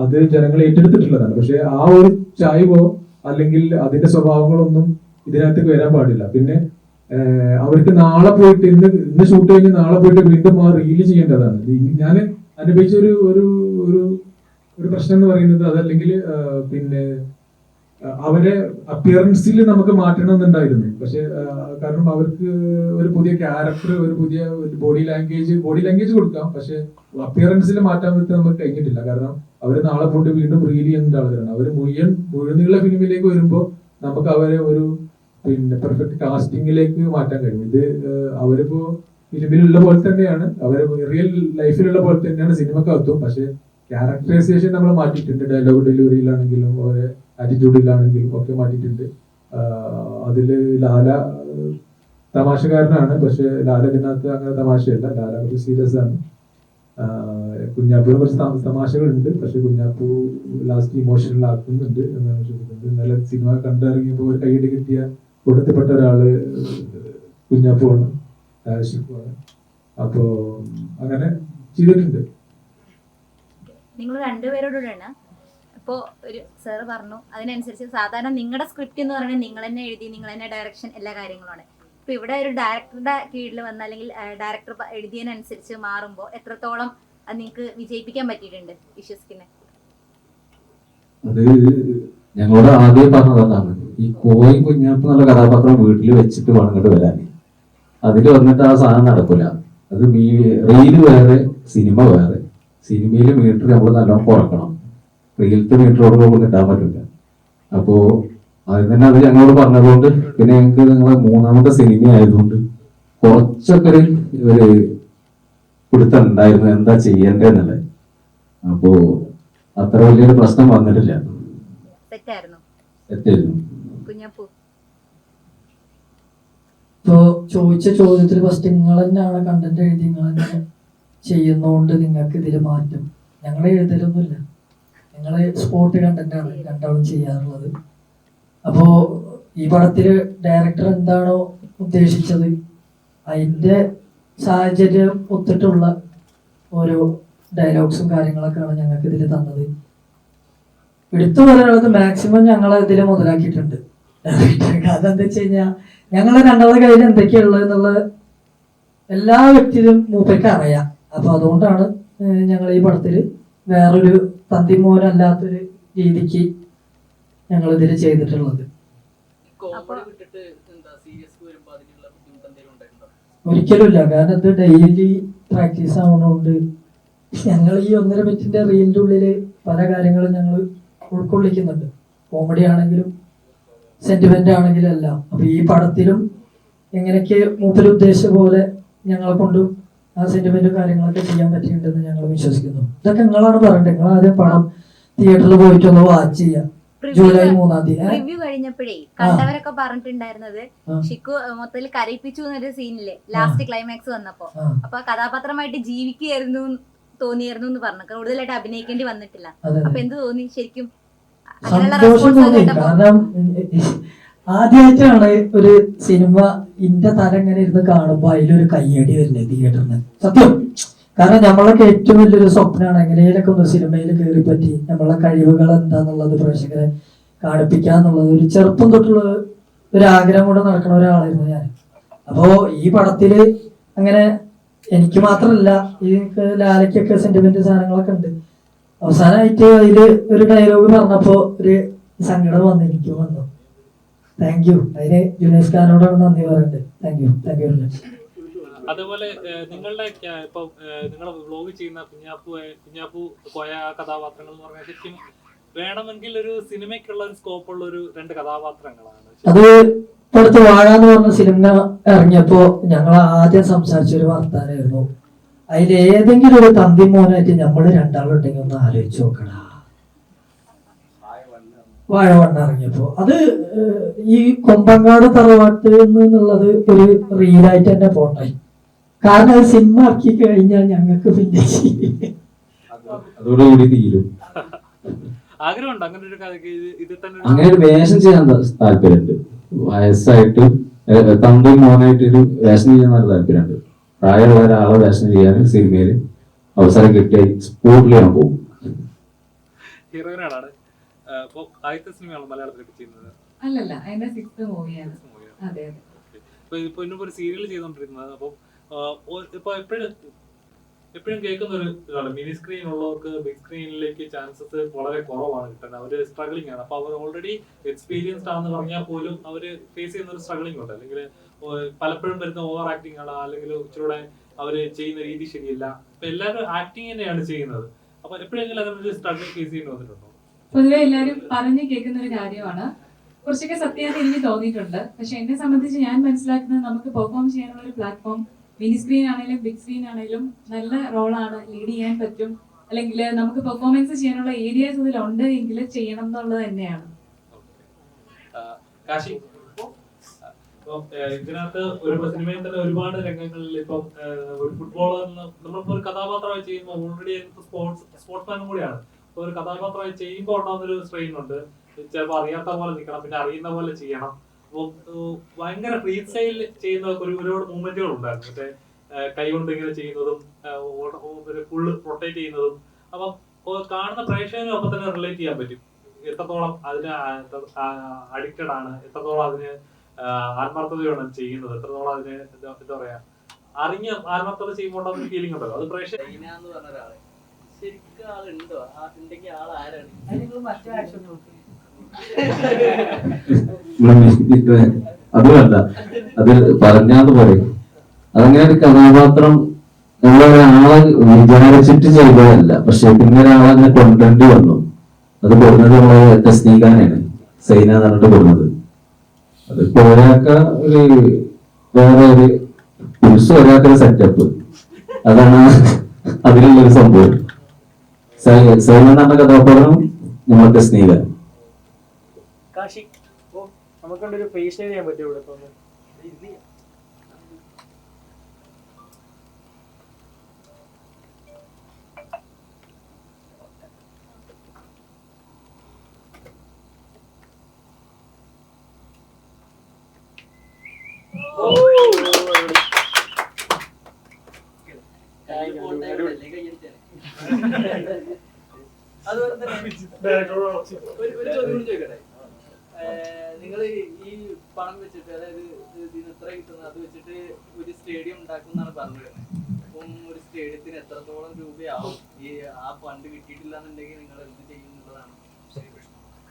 അത് ജനങ്ങൾ ഏറ്റെടുത്തിട്ടുള്ളതാണ്. പക്ഷെ ആ ഒരു ചായ്വോ അല്ലെങ്കിൽ അതിന്റെ സ്വഭാവങ്ങളൊന്നും ഇതിനകത്തേക്ക് വരാൻ പാടില്ല. പിന്നെ അവർക്ക് നാളെ പോയിട്ട് ഇന്ന് ഷൂട്ട് കഴിഞ്ഞ് നാളെ പോയിട്ട് വീണ്ടും ആ റീല് ചെയ്യേണ്ടതാണ്. ഞാൻ അനുഭവിച്ച ഒരു പ്രശ്നം എന്ന് പറയുന്നത് അതല്ലെങ്കിൽ പിന്നെ അവരെ അപ്പിയറൻസിൽ നമുക്ക് മാറ്റണമെന്നുണ്ടായിരുന്നു. പക്ഷെ കാരണം അവർക്ക് ഒരു പുതിയ ക്യാരക്ടർ, ഒരു പുതിയ ബോഡി ലാംഗ്വേജ് കൊടുക്കാം, പക്ഷെ അപ്പിയറൻസിൽ മാറ്റാൻ പറ്റി നമുക്ക് കഴിഞ്ഞിട്ടില്ല. കാരണം അവർ നാളെ പോയിട്ട് വീണ്ടും റീൽ ചെയ്യുന്ന ആളുകളാണ്. അവർ മുഴുനീള ഫിലിമിലേക്ക് വരുമ്പോൾ നമുക്ക് അവരെ ഒരു പിന്നെ പെർഫെക്റ്റ് കാസ്റ്റിംഗിലേക്ക് മാറ്റാൻ കഴിയും. ഇത് അവരിപ്പോ ഫിലിമിലുള്ള പോലെ തന്നെയാണ്, അവർ റിയൽ ലൈഫിലുള്ള പോലെ തന്നെയാണ് സിനിമക്കകത്തും. പക്ഷെ ക്യാരക്ടറൈസേഷൻ നമ്മൾ മാറ്റിയിട്ടുണ്ട്. ഡയലോഗ് ഡെലിവറിയിലാണെങ്കിലും അവരെ ആറ്റിറ്റ്യൂഡിലാണെങ്കിലും ഒക്കെ മാറ്റിയിട്ടുണ്ട്. അതില് ലാല തമാശക്കാരനാണ്, പക്ഷെ ലാല ഇതിനകത്ത് അങ്ങനെ തമാശയല്ല. ലാല കുറച്ച് സീരിയസ് ആണ്. കുഞ്ഞാപ്പൂന് കുറച്ച് തമാശകളുണ്ട്, പക്ഷെ കുഞ്ഞാപ്പൂ ലാസ്റ്റ് ഇമോഷണൽ ആക്കുന്നുണ്ട് എന്നാണ് വിശ്വസിക്കുന്നത്. ഇന്നലെ സിനിമ കണ്ടിറങ്ങിയപ്പോൾ ഒരു കൈയ്യടി കിട്ടിയ കൊടുത്തപ്പെട്ട ഒരാള് കുഞ്ഞാപ്പുവാണ്, ഷിപ്പുവാണ്. അപ്പോ അങ്ങനെ ചെയ്തിട്ടുണ്ട്. നിങ്ങൾ രണ്ടുപേരോടാണ് ഇപ്പോൾ ഒരു സാറ് പറഞ്ഞു അതിനനുസരിച്ച് സാധാരണ നിങ്ങളുടെ സ്ക്രിപ്റ്റ് എന്ന് പറയുന്നത് നിങ്ങൾ തന്നെ എഴുതി നിങ്ങൾ തന്നെ ഡയറക്ഷൻ എല്ലാ കാര്യങ്ങളുമാണ്. ഇപ്പൊ ഇവിടെ ഒരു ഡയറക്ടറുടെ കീഴിൽ വന്ന അല്ലെങ്കിൽ ഡയറക്ടർ എഴുതിയതിനനുസരിച്ച് മാറുമ്പോൾ എത്രത്തോളം അത് നിങ്ങൾക്ക് വിജയിപ്പിക്കാൻ പറ്റിയിട്ടുണ്ട് വിശ്വസിക്കുന്നത്? അത് ഞങ്ങളോട് ആദ്യം പറഞ്ഞതാണ്, ഈ കോയി കുഞ്ഞാപ്പ് എന്നുള്ള കഥാപാത്രം വീട്ടിൽ വെച്ചിട്ട് വേണം ഇങ്ങോട്ട് വരാൻ. അതിൽ വന്നിട്ട് ആ സാധനം നടക്കില്ല. അത് റീല് വേറെ സിനിമ വേറെ. സിനിമയിൽ മീറ്റർ നമ്മൾ നല്ലോണം കുറക്കണം, റീലത്തെ മീറ്ററോട് നമുക്ക് കിട്ടാൻ പറ്റില്ല. അപ്പോ അത് തന്നെ അത് ഞങ്ങളോട് പറഞ്ഞതുകൊണ്ട് പിന്നെ ഞങ്ങൾക്ക് നിങ്ങളെ മൂന്നാമത്തെ സിനിമ ആയതുകൊണ്ട് കുറച്ചൊക്കെ ഒരു പിടുത്തം ഉണ്ടായിരുന്നു എന്താ ചെയ്യേണ്ടതെന്നുള്ളത്. അപ്പോ അത്ര വലിയൊരു പ്രശ്നം വന്നിട്ടില്ല. സെറ്റായിരുന്നു. സെറ്റായിരുന്നു. കുഞ്ഞാപ്പൂ ഇപ്പോ ചോദിച്ച ചോദ്യത്തിൽ ഫസ്റ്റ് നിങ്ങൾ തന്നെയാണ് കണ്ടന്റ് എഴുതി നിങ്ങൾ തന്നെ ചെയ്യുന്നോണ്ട് നിങ്ങൾക്ക് ഇതിൽ മാറ്റം. ഞങ്ങൾ എഴുതലൊന്നുമില്ല, ഞങ്ങൾ സ്പോട്ട് കണ്ടന്റാണ് രണ്ടാളും ചെയ്യാറുള്ളത്. അപ്പോ ഈ പടത്തില് ഡയറക്ടർ എന്താണോ ഉദ്ദേശിച്ചത് അതിന്റെ സാഹചര്യം ഒത്തിട്ടുള്ള ഓരോ ഡയലോഗ്സും കാര്യങ്ങളൊക്കെയാണ് ഞങ്ങൾക്ക് ഇതിൽ തന്നത്. എടുത്തു പറയാനുള്ളത് മാക്സിമം ഞങ്ങൾ ഇതിൽ മുതലാക്കിയിട്ടുണ്ട്. കാരണം എന്താ വെച്ച് കഴിഞ്ഞാൽ ഞങ്ങളെ രണ്ടാളുടെ കയ്യിൽ എന്തൊക്കെയുള്ളത് എന്നുള്ളത് എല്ലാ വ്യക്തിയിലും മൂപ്പയ്ക്ക് അറിയാം. അപ്പൊ അതുകൊണ്ടാണ് ഞങ്ങൾ ഈ പടത്തില് വേറൊരു തന്തിമോനല്ലാത്തൊരു രീതിക്ക് ഞങ്ങൾ ഇതിൽ ചെയ്തിട്ടുള്ളത്. ഒരിക്കലുമില്ല, കാരണം ഇത് ഡെയിലി പ്രാക്ടീസ് ആവുന്നതുകൊണ്ട് ഞങ്ങൾ ഈ 1.5 മിനിറ്റിന്റെ റീലിന്റെ ഉള്ളില് പല കാര്യങ്ങളും ഞങ്ങൾ ഉൾക്കൊള്ളിക്കുന്നുണ്ട്. കോമഡി ആണെങ്കിലും സെന്റിമെന്റ് ആണെങ്കിലും എല്ലാം. അപ്പൊ ഈ പടത്തിലും എങ്ങനെയൊക്കെ മൂപ്പര് ഉദ്ദേശിച്ച പോലെ ഞങ്ങളെ കൊണ്ടും ആ സെന്റിമെന്റും കാര്യങ്ങളൊക്കെ ചെയ്യാൻ പറ്റിയിട്ടുണ്ടെന്ന് ഞങ്ങൾ വിശ്വസിക്കുന്നു. ഇതൊക്കെ നിങ്ങളാണ് പറയേണ്ടത്. നിങ്ങൾ ആദ്യം പടം തിയേറ്ററിൽ പോയിട്ടൊന്ന് വാച്ച് ചെയ്യാം. ജൂലൈ 3-ാം തീയതി റിവ്യൂ കഴിഞ്ഞപ്പോഴേ കണ്ടവരൊക്കെ പറഞ്ഞിട്ടുണ്ടായിരുന്നത് ഷിക്കു മൊത്തത്തിൽ കരയിപ്പിച്ചു എന്നൊരു സീനില് ലാസ്റ്റ് ക്ലൈമാക്സ് വന്നപ്പോ അപ്പൊ കഥാപാത്രമായിട്ട് ജീവിക്കുകയായിരുന്നു തോന്നിയായിരുന്നു എന്ന് പറഞ്ഞു. കൂടുതലായിട്ട് അഭിനയിക്കേണ്ടി വന്നിട്ടില്ല. അപ്പൊ എന്ത് തോന്നി ശരിക്കും? സന്തോഷം തോന്നി. കാരണം ആദ്യമായിട്ടാണ് ഒരു സിനിമ ഇന്റെ തല ഇങ്ങനെ ഇരുന്ന് കാണുമ്പോ അതിലൊരു കയ്യടി വരുന്നത് തിയേറ്ററിന്. സത്യം. കാരണം നമ്മളൊക്കെ ഏറ്റവും വലിയൊരു സ്വപ്നമാണ് എങ്ങനെയൊക്കെ ഒന്ന് സിനിമയിൽ കയറി പറ്റി നമ്മളെ കഴിവുകൾ എന്താന്നുള്ളത് പ്രേക്ഷകരെ കാണിപ്പിക്കാന്നുള്ളത്. ഒരു ചെറുപ്പം തൊട്ടുള്ള ഒരു ആഗ്രഹം കൊണ്ട് നടക്കുന്ന ഒരാളായിരുന്നു ഞാൻ. അപ്പോ ഈ പടത്തില് അങ്ങനെ എനിക്ക് മാത്രമല്ല, ഈ ലാലയ്ക്കൊക്കെ സെന്റിമെന്റ് സാധനങ്ങളൊക്കെ ഉണ്ട്. അവസാനമായിട്ട് അതില് ഒരു ഡയലോഗ് പറഞ്ഞപ്പോ ഒരു സങ്കടം വന്നു, എനിക്കും വന്നു. Thank you. അതിന് ജുനൈസ് ഖാനോടാണ് നന്ദി പറയണ്ടത്. Thank you very much. അതുപോലെ നിങ്ങളുടെ ഇപ്പൊ നിങ്ങൾ വ്ലോഗ് ചെയ്യുന്ന കുഞ്ഞാപ്പു പോയ കഥാപാത്രങ്ങൾ എന്ന് പറഞ്ഞാൽ ശരിക്കും വേണമെങ്കിൽ ഒരു സിനിമയ്ക്കുള്ള ഒരു സ്കോപ്പുള്ള ഒരു 2 കഥാപാത്രങ്ങളാണ്. അത് ഇപ്പോഴത്തെ വാഴ എന്ന് പറഞ്ഞ സിനിമ ഇറങ്ങിയപ്പോ ഞങ്ങൾ ആദ്യം സംസാരിച്ച ഒരു വർത്താനായിരുന്നു, അതിൽ ഏതെങ്കിലും ഒരു തന്തി മോനായിട്ട് നമ്മൾ രണ്ടാളുണ്ടെങ്കിൽ ഒന്ന് ആലോചിച്ച് നോക്കണ. വാഴ 1 ഇറങ്ങിയപ്പോ അത് ഈ കൊമ്പങ്ങാട് തറവാട്ട് എന്നുള്ളത് ഒരു റീലായിട്ട് തന്നെ പോട്ടെ. കാരണം അത് സിനിമ ആക്കി കഴിഞ്ഞാൽ ഞങ്ങൾക്ക് പിന്നെ അതോടുകൂടി തീരും. ആഗ്രഹമുണ്ട് അങ്ങനെ ഒരു അങ്ങനെ ഒരു വേഷം ചെയ്യാൻ താല്പര്യമുണ്ട്. വയസ്സായിട്ട് തന്തി മോനായിട്ട് ഒരു വേഷം ചെയ്യാൻ നല്ല താല്പര്യമുണ്ട്. പ്രായമുള്ള ഒരാളെ വേഷം ചെയ്യാൻ സിനിമയിൽ അവസരം കിട്ടിയ സ്പോട്ടിൽ ഞാൻ പോകും. ഹീറോയിനാണ് ആദ്യത്തെ സിനിമയാണ് മലയാളത്തിലൊക്കെ ചെയ്യുന്നത്? അല്ലല്ല, അതിന്റെ 6th മൂവിയാണ്. അതെ അതെ. ഇപ്പൊ ഒരു സീരിയൽ ചെയ്തോണ്ടിരുന്നത്. അപ്പൊ ഇപ്പൊ എപ്പോഴും കേൾക്കുന്ന ഒരു ഇതാണ്, മിനി സ്ക്രീൻ ഉള്ളവർക്ക് ബിഗ് സ്ക്രീനിലേക്ക് ചാൻസസ് വളരെ കുറവാണ് കിട്ടുന്നത്. അവര് സ്ട്രഗ്ലിംഗ് ആണ്. അപ്പൊ അവർ ഓൾറെഡി എക്സ്പീരിയൻസ്ഡ് ആണെന്ന് പറഞ്ഞാൽ പോലും അവര് ഫേസ് ചെയ്യുന്ന ഒരു സ്ട്രഗ്ലിംഗ് ഉണ്ട്. അല്ലെങ്കിൽ പലപ്പോഴും വരുന്ന ഓവർ ആക്ടിങ് ആണ്, അല്ലെങ്കിൽ ഇച്ചിരൂടെ അവര് ചെയ്യുന്ന രീതി ശരിയല്ല. അപ്പൊ എല്ലാവരും ആക്ടിങ് തന്നെയാണ് ചെയ്യുന്നത്. അപ്പൊ എപ്പോഴെങ്കിലും അതിനൊരു സ്ട്രഗ്ലിംഗ് ഫേസ് ചെയ്യേണ്ടി വന്നിട്ടുണ്ടോ? പൊതുവെ എല്ലാവരും പറഞ്ഞു കേൾക്കുന്ന ഒരു കാര്യമാണ്. കുറച്ചൊക്കെ സത്യമായിട്ട് എനിക്ക് തോന്നിയിട്ടുണ്ട്. പക്ഷെ എന്നെ സംബന്ധിച്ച് ഞാൻ മനസ്സിലാക്കുന്നത് നമുക്ക് പെർഫോം ചെയ്യാനുള്ള ഒരു പ്ലാറ്റ്ഫോം മിനി സ്ക്രീൻ ആണെങ്കിലും ബിഗ് സ്ക്രീൻ ആണെങ്കിലും നല്ല റോളാണ്, ലീഡ് ചെയ്യാൻ പറ്റും. അല്ലെങ്കിൽ നമുക്ക് പെർഫോമൻസ് ചെയ്യാനുള്ള ഏരിയാസ് ഇതിലുണ്ട് എങ്കിൽ ചെയ്യണം എന്നുള്ളത് തന്നെയാണ്. കാശി, ഇതിനകത്ത് ഒരു സിനിമയിൽ തന്നെ ഒരുപാട് രംഗങ്ങളിൽ ഇപ്പം ഒരു ഫുട്ബോളർ നമ്മളിപ്പോ ഒരു കഥാപാത്രമായി ചെയ്യുമ്പോൾ ഓൾറെഡി സ്പോർട്സ്മാനും കൂടിയാണ്. അപ്പൊ ഒരു കഥാപാത്രമായി ചെയ്യുമ്പോൾ ഉണ്ടാകുന്നൊരു സ്ട്രെയിൻ ഉണ്ട്. ചിലപ്പോൾ അറിയാത്ത പോലെ നിൽക്കണം, പിന്നെ അറിയുന്ന പോലെ ചെയ്യണം. അപ്പോൾ ഭയങ്കര ഫ്രീ സ്റ്റൈൽ ചെയ്യുന്ന ഒരുപാട് മൂവ്മെന്റുകൾ ഉണ്ടായിരുന്നു. മറ്റേ കൈ കൊണ്ട് ഇങ്ങനെ ചെയ്യുന്നതും ഫുള്ള് റൊട്ടേറ്റ് ചെയ്യുന്നതും. അപ്പൊ കാണുന്ന പ്രേക്ഷകനും അപ്പൊ തന്നെ റിലേറ്റ് ചെയ്യാൻ പറ്റും. എത്രത്തോളം അതിന് അഡിക്റ്റഡ് ആണ്, എത്രത്തോളം അതിന് ആത്മാർത്ഥതയോടെ ചെയ്യുന്നത്, എത്രത്തോളം അതിന് എന്താ പറയാ അറിഞ്ഞ് ആത്മാർത്ഥത ചെയ്യുമ്പോൾ ഒരു ഫീലിംഗ് ഉണ്ടല്ലോ. അത് പ്രേക്ഷകർ ശരിക്കും ആളുണ്ടോ? ഉണ്ടെങ്കിൽ ആൾ ആരാണ്? അത് വേണ്ട, അത് പറഞ്ഞാന്ന് പറയും. അതങ്ങനെ ഒരു കഥാപാത്രം നമ്മളൊരാളെ വിചാരിച്ചിട്ട് ചെയ്തതല്ല, പക്ഷെ പിന്നെ ഒരാളെ കൊണ്ടുവരേണ്ടി വന്നു. അത് കൊടുക്കുന്നത് നമ്മള് തസ്നീഖാനാണ്, സൈന എന്ന് പറഞ്ഞിട്ട് കൊടുക്കുന്നത്. അത് ഒരാക്ക ഒരു വേറെ ഒരു പുരുഷ ഒരാക്കൊരു സെറ്റപ്പ്, അതാണ് അതിലുള്ളൊരു സംഭവം. സൈന എന്ന് പറഞ്ഞ കഥാപാത്രം നമ്മൾ തസ്നീഖാൻ. നമുക്കൊരു ഫേസ് ചെയ്യാൻ പറ്റും ഇവിടെ. അതുപോലെ തന്നെ ഒരു ചോദ്യം കൂടി ചോദിക്കട്ടെ. നിങ്ങൾ ഈ പണം വെച്ചിട്ട്, അതായത് ഇതിന് എത്ര കിട്ടുന്നത് അത് വെച്ചിട്ട് ഒരു സ്റ്റേഡിയം ഉണ്ടാക്കും എന്നാണ് പറഞ്ഞത്. അപ്പം ഒരു സ്റ്റേഡിയത്തിന് എത്രത്തോളം രൂപയാവും ഈ ആ ഫണ്ട് കിട്ടിയിട്ടില്ല എന്നുണ്ടെങ്കിൽ നിങ്ങൾ എന്ത് ചെയ്യുന്നുള്ളതാണ്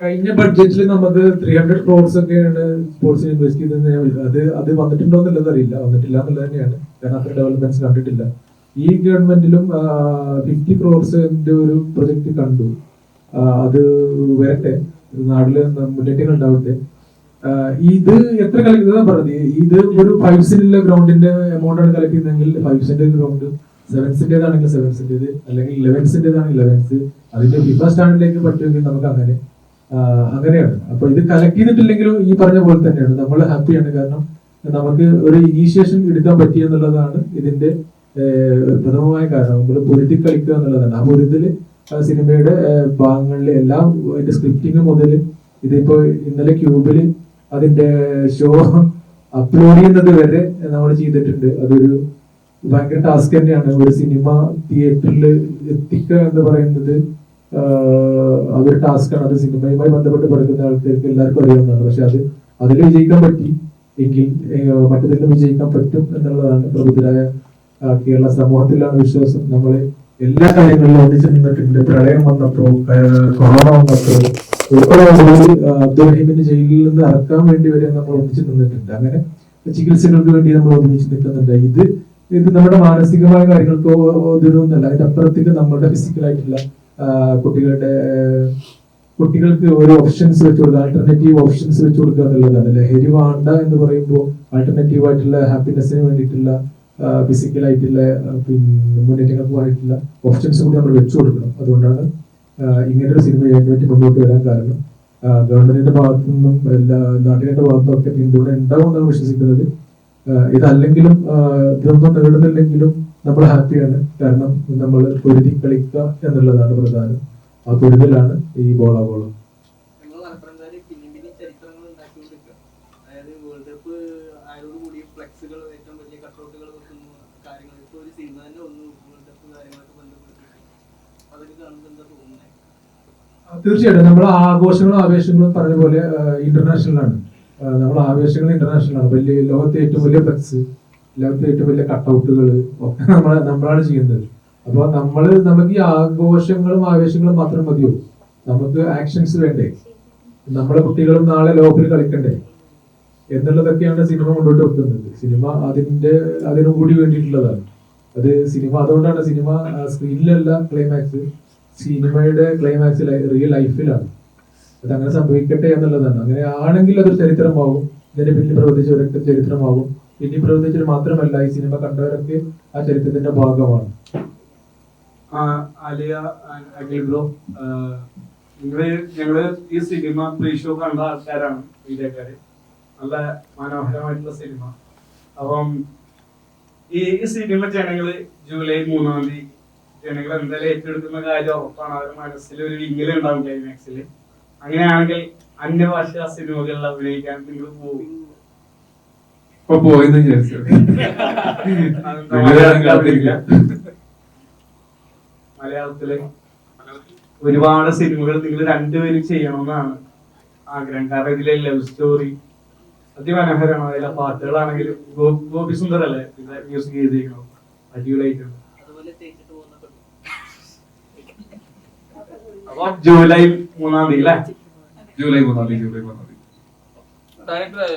കഴിഞ്ഞ ബഡ്ജറ്റിൽ നമുക്ക് 300 crores ഒക്കെയാണ് സ്പോർട്സിന് ഇൻവെസ്റ്റ് ചെയ്തത്. അത് വന്നിട്ടുണ്ടോ എന്നുള്ളത് അറിയില്ല, വന്നിട്ടില്ല എന്നുള്ളത് തന്നെയാണ്. കാരണം അത്ര ഡെവലപ്മെന്റ്സ് കണ്ടിട്ടില്ല. ഈ ഗവൺമെന്റിലും 50 crores ഒരു പ്രൊജക്ട് കണ്ടു. അത് വരട്ടെ, നാട്ടില് മുന്നേറ്റങ്ങൾ ഉണ്ടാവട്ടെ. ഇത് എത്ര കളക്ട് ചെയ്താൽ പറഞ്ഞത്, ഇത് ഒരു 5 സെന്റിലെ ഗ്രൗണ്ടിന്റെ എമൗണ്ട് ആണ് കളക്ട് ചെയ്യുന്നതെങ്കിൽ 5 സെന്റ് ഗ്രൗണ്ട്, 7 സെന്റേതാണെങ്കിൽ 7 സെന്റ്, അല്ലെങ്കിൽ 11 സെന്റേതാണെങ്കിൽ 11, അതിന്റെ ഫിഫ സ്റ്റാൻഡിലേക്ക് പറ്റുമെങ്കിൽ നമുക്ക് അങ്ങനെയാണ്. അപ്പൊ ഇത് കളക്ട് ചെയ്തിട്ടില്ലെങ്കിലും ഈ പറഞ്ഞ പോലെ തന്നെയാണ്, നമ്മൾ ഹാപ്പിയാണ്. കാരണം നമുക്ക് ഒരു ഇനീഷ്യേഷൻ എടുക്കാൻ പറ്റി എന്നുള്ളതാണ് ഇതിന്റെ പ്രഥമമായ കാരണം. നമ്മൾ പൊരുതി കളിക്കുക എന്നുള്ളതാണ്. ആ പൊരുതില് സിനിമയുടെ ഭാഗങ്ങളിലെ എല്ലാം, അതിന്റെ സ്ക്രിപ്റ്റിംഗ് മുതൽ ഇതിപ്പോ ഇന്നലെ ക്യൂബില് അതിന്റെ ഷോ അപ്ലോഡ് ചെയ്യുന്നത് വരെ നമ്മൾ ചെയ്തിട്ടുണ്ട്. അതൊരു ഭയങ്കര ടാസ്ക് തന്നെയാണ്. ഒരു സിനിമ തിയേറ്ററിൽ എത്തിക്കുക എന്ന് പറയുന്നത് അതൊരു ടാസ്ക്കാണ്. അത് സിനിമയുമായി ബന്ധപ്പെട്ട് പഠിക്കുന്ന ആൾക്കാർക്ക് എല്ലാവർക്കും അറിയാവുന്നതാണ്. പക്ഷെ അതിൽ വിജയിക്കാൻ പറ്റി എങ്കിൽ മറ്റതിലും വിജയിക്കാൻ പറ്റും എന്നുള്ളതാണ് പ്രബുദ്ധരായ കേരള സമൂഹത്തിലാണ് വിശ്വാസം. നമ്മൾ എല്ലാ കാര്യങ്ങളിലും ഒന്നിച്ചു നിന്നിട്ടുണ്ട്. പ്രളയം വന്നപ്പോ, കൊറോണ വന്നപ്പോ, അബ്ദുറഹീമിന്റെ ജയിലിൽ നിന്ന് ഇറക്കാൻ വേണ്ടി വരെ നമ്മൾ ഒന്നിച്ചു നിന്നിട്ടുണ്ട്. അങ്ങനെ ചികിത്സകൾക്ക് വേണ്ടി നമ്മൾ ഒരുമിച്ച് നിൽക്കുന്നുണ്ട്. ഇത് നമ്മുടെ മാനസികമായ കാര്യങ്ങൾക്ക് ഒതുങ്ങുന്നല്ല, അതിന്റെ അപ്പുറത്തേക്ക് നമ്മുടെ ഫിസിക്കലായിട്ടുള്ള കുട്ടികൾക്ക് ഓരോ ഓപ്ഷൻസ് വെച്ച് കൊടുക്കുക, ആൾട്ടർനേറ്റീവ് ഓപ്ഷൻസ് വെച്ച് കൊടുക്കുക എന്നുള്ളതാണ്. ലഹരി വേണ്ട എന്ന് പറയുമ്പോൾ ആൾട്ടർനേറ്റീവ് ആയിട്ടുള്ള ഹാപ്പിനെസ്സിന് വേണ്ടിയിട്ടുള്ള ഫിസിക്കലായിട്ടുള്ള മുന്നേറ്റങ്ങൾക്ക് വേണ്ടിയിട്ടുള്ള ഓപ്ഷൻസ് കൂടി നമ്മൾ വെച്ചു കൊടുക്കണം. അതുകൊണ്ടാണ് ഇങ്ങനൊരു സിനിമ വേണ്ടി മുന്നോട്ട് വരാൻ കാരണം. ഗവൺമെന്റിന്റെ ഭാഗത്തു നിന്നും നാട്ടുകാരുടെ ഭാഗത്തും ഒക്കെ പിന്തുണ ഉണ്ടാവും എന്നാണ് വിശ്വസിക്കുന്നത്. ഇതല്ലെങ്കിലും ഇതൊന്നും നേടുന്നില്ലെങ്കിലും നമ്മൾ ഹാപ്പിയാണ്. കാരണം നമ്മൾ പൊരുതി കളിക്കുക എന്നുള്ളതാണ് പ്രധാനം. ആ പൊരുതലാണ് ഈ ബോളാബോളം. തീർച്ചയായിട്ടും നമ്മൾ ആഘോഷങ്ങളും ആവേശങ്ങളും പറഞ്ഞ പോലെ ഇന്റർനാഷണൽ ആണ്. നമ്മൾ ആവേശങ്ങൾ ഇന്റർനാഷണൽ ആണ്. വലിയ ലോകത്തെ ഏറ്റവും വലിയ ഫ്ലെക്സ്, ലോകത്തെ ഏറ്റവും വലിയ കട്ടൗട്ടുകൾ ഒക്കെ നമ്മളാണ് ചെയ്യുന്നത്. അപ്പൊ നമുക്ക് ഈ ആഘോഷങ്ങളും ആവേശങ്ങളും മാത്രം മതിയോ? നമുക്ക് ആക്ഷൻസ് വേണ്ടേ? നമ്മളെ കുട്ടികളും നാളെ ലോകത്തിൽ കളിക്കണ്ടേ എന്നുള്ളതൊക്കെയാണ് സിനിമ മുന്നോട്ട് വെക്കുന്നത്. സിനിമ അതിനും കൂടി വേണ്ടിയിട്ടുള്ളതാണ്. സിനിമ അതുകൊണ്ടാണ് സിനിമ സ്ക്രീനിലല്ല ക്ലൈമാക്സ്, സിനിമയുടെ ക്ലൈമാക്സ് റിയൽ ലൈഫിലാണ്. അതങ്ങനെ സംഭവിക്കട്ടെ എന്നുള്ളതാണ്. അങ്ങനെ ആണെങ്കിൽ അതൊരു ചരിത്രമാകും. ഇതിന്റെ പിന്നിൽ പ്രവർത്തിച്ചവരൊക്കെ ചരിത്രമാകും. പിന്നിൽ പ്രവർത്തിച്ചവർ മാത്രമല്ല, ഈ സിനിമ കണ്ടവരൊക്കെ ആ ചരിത്രത്തിന്റെ ഭാഗമാണ്. ആലിയ, അഖിൽ ബ്രോ, ഞങ്ങള് ഈ സിനിമ പ്രീ ഷോ കണ്ട ആൾക്കാരാണ്, മീഡിയക്കാര്. നല്ല മനോഹരമായിട്ടുള്ള സിനിമ. അപ്പം ഈ സിനിമ ജനങ്ങള് ജൂലൈ 3-ാം തീയതി ജനങ്ങൾ എന്തായാലും ഏറ്റെടുക്കുന്ന കാര്യം ഉറപ്പാണ്. അവരുടെ മനസ്സിൽ ഒരു വിങ്ങലുണ്ടാവും ക്ലൈമാക്സില്. അങ്ങനെയാണെങ്കിൽ അന്യഭാഷാ സിനിമകളിൽ അഭിനയിക്കാൻ നിങ്ങൾ പോകും? ഇപ്പൊ പോയെന്ന് വിചാരിച്ചു. മലയാളത്തില് ഒരുപാട് സിനിമകൾ നിങ്ങൾ രണ്ടുപേരും ചെയ്യണമെന്നാണ് ആഗ്രഹം. കാരണം ഇതിലെ ലവ് സ്റ്റോറി അതിമനോഹരമാണ്. അതിലെ പാട്ടുകളാണെങ്കിലും ഗോപി സുന്ദർ അല്ലേ മ്യൂസിക് ചെയ്തിരിക്കണം, അടിപൊളിയായിട്ടുണ്ട്. അപ്പൊ ജൂലൈ 3-ാം തീയതി അല്ലേ? ജൂലൈ 3-ാം തീയതി. ഡയറക്ടർ,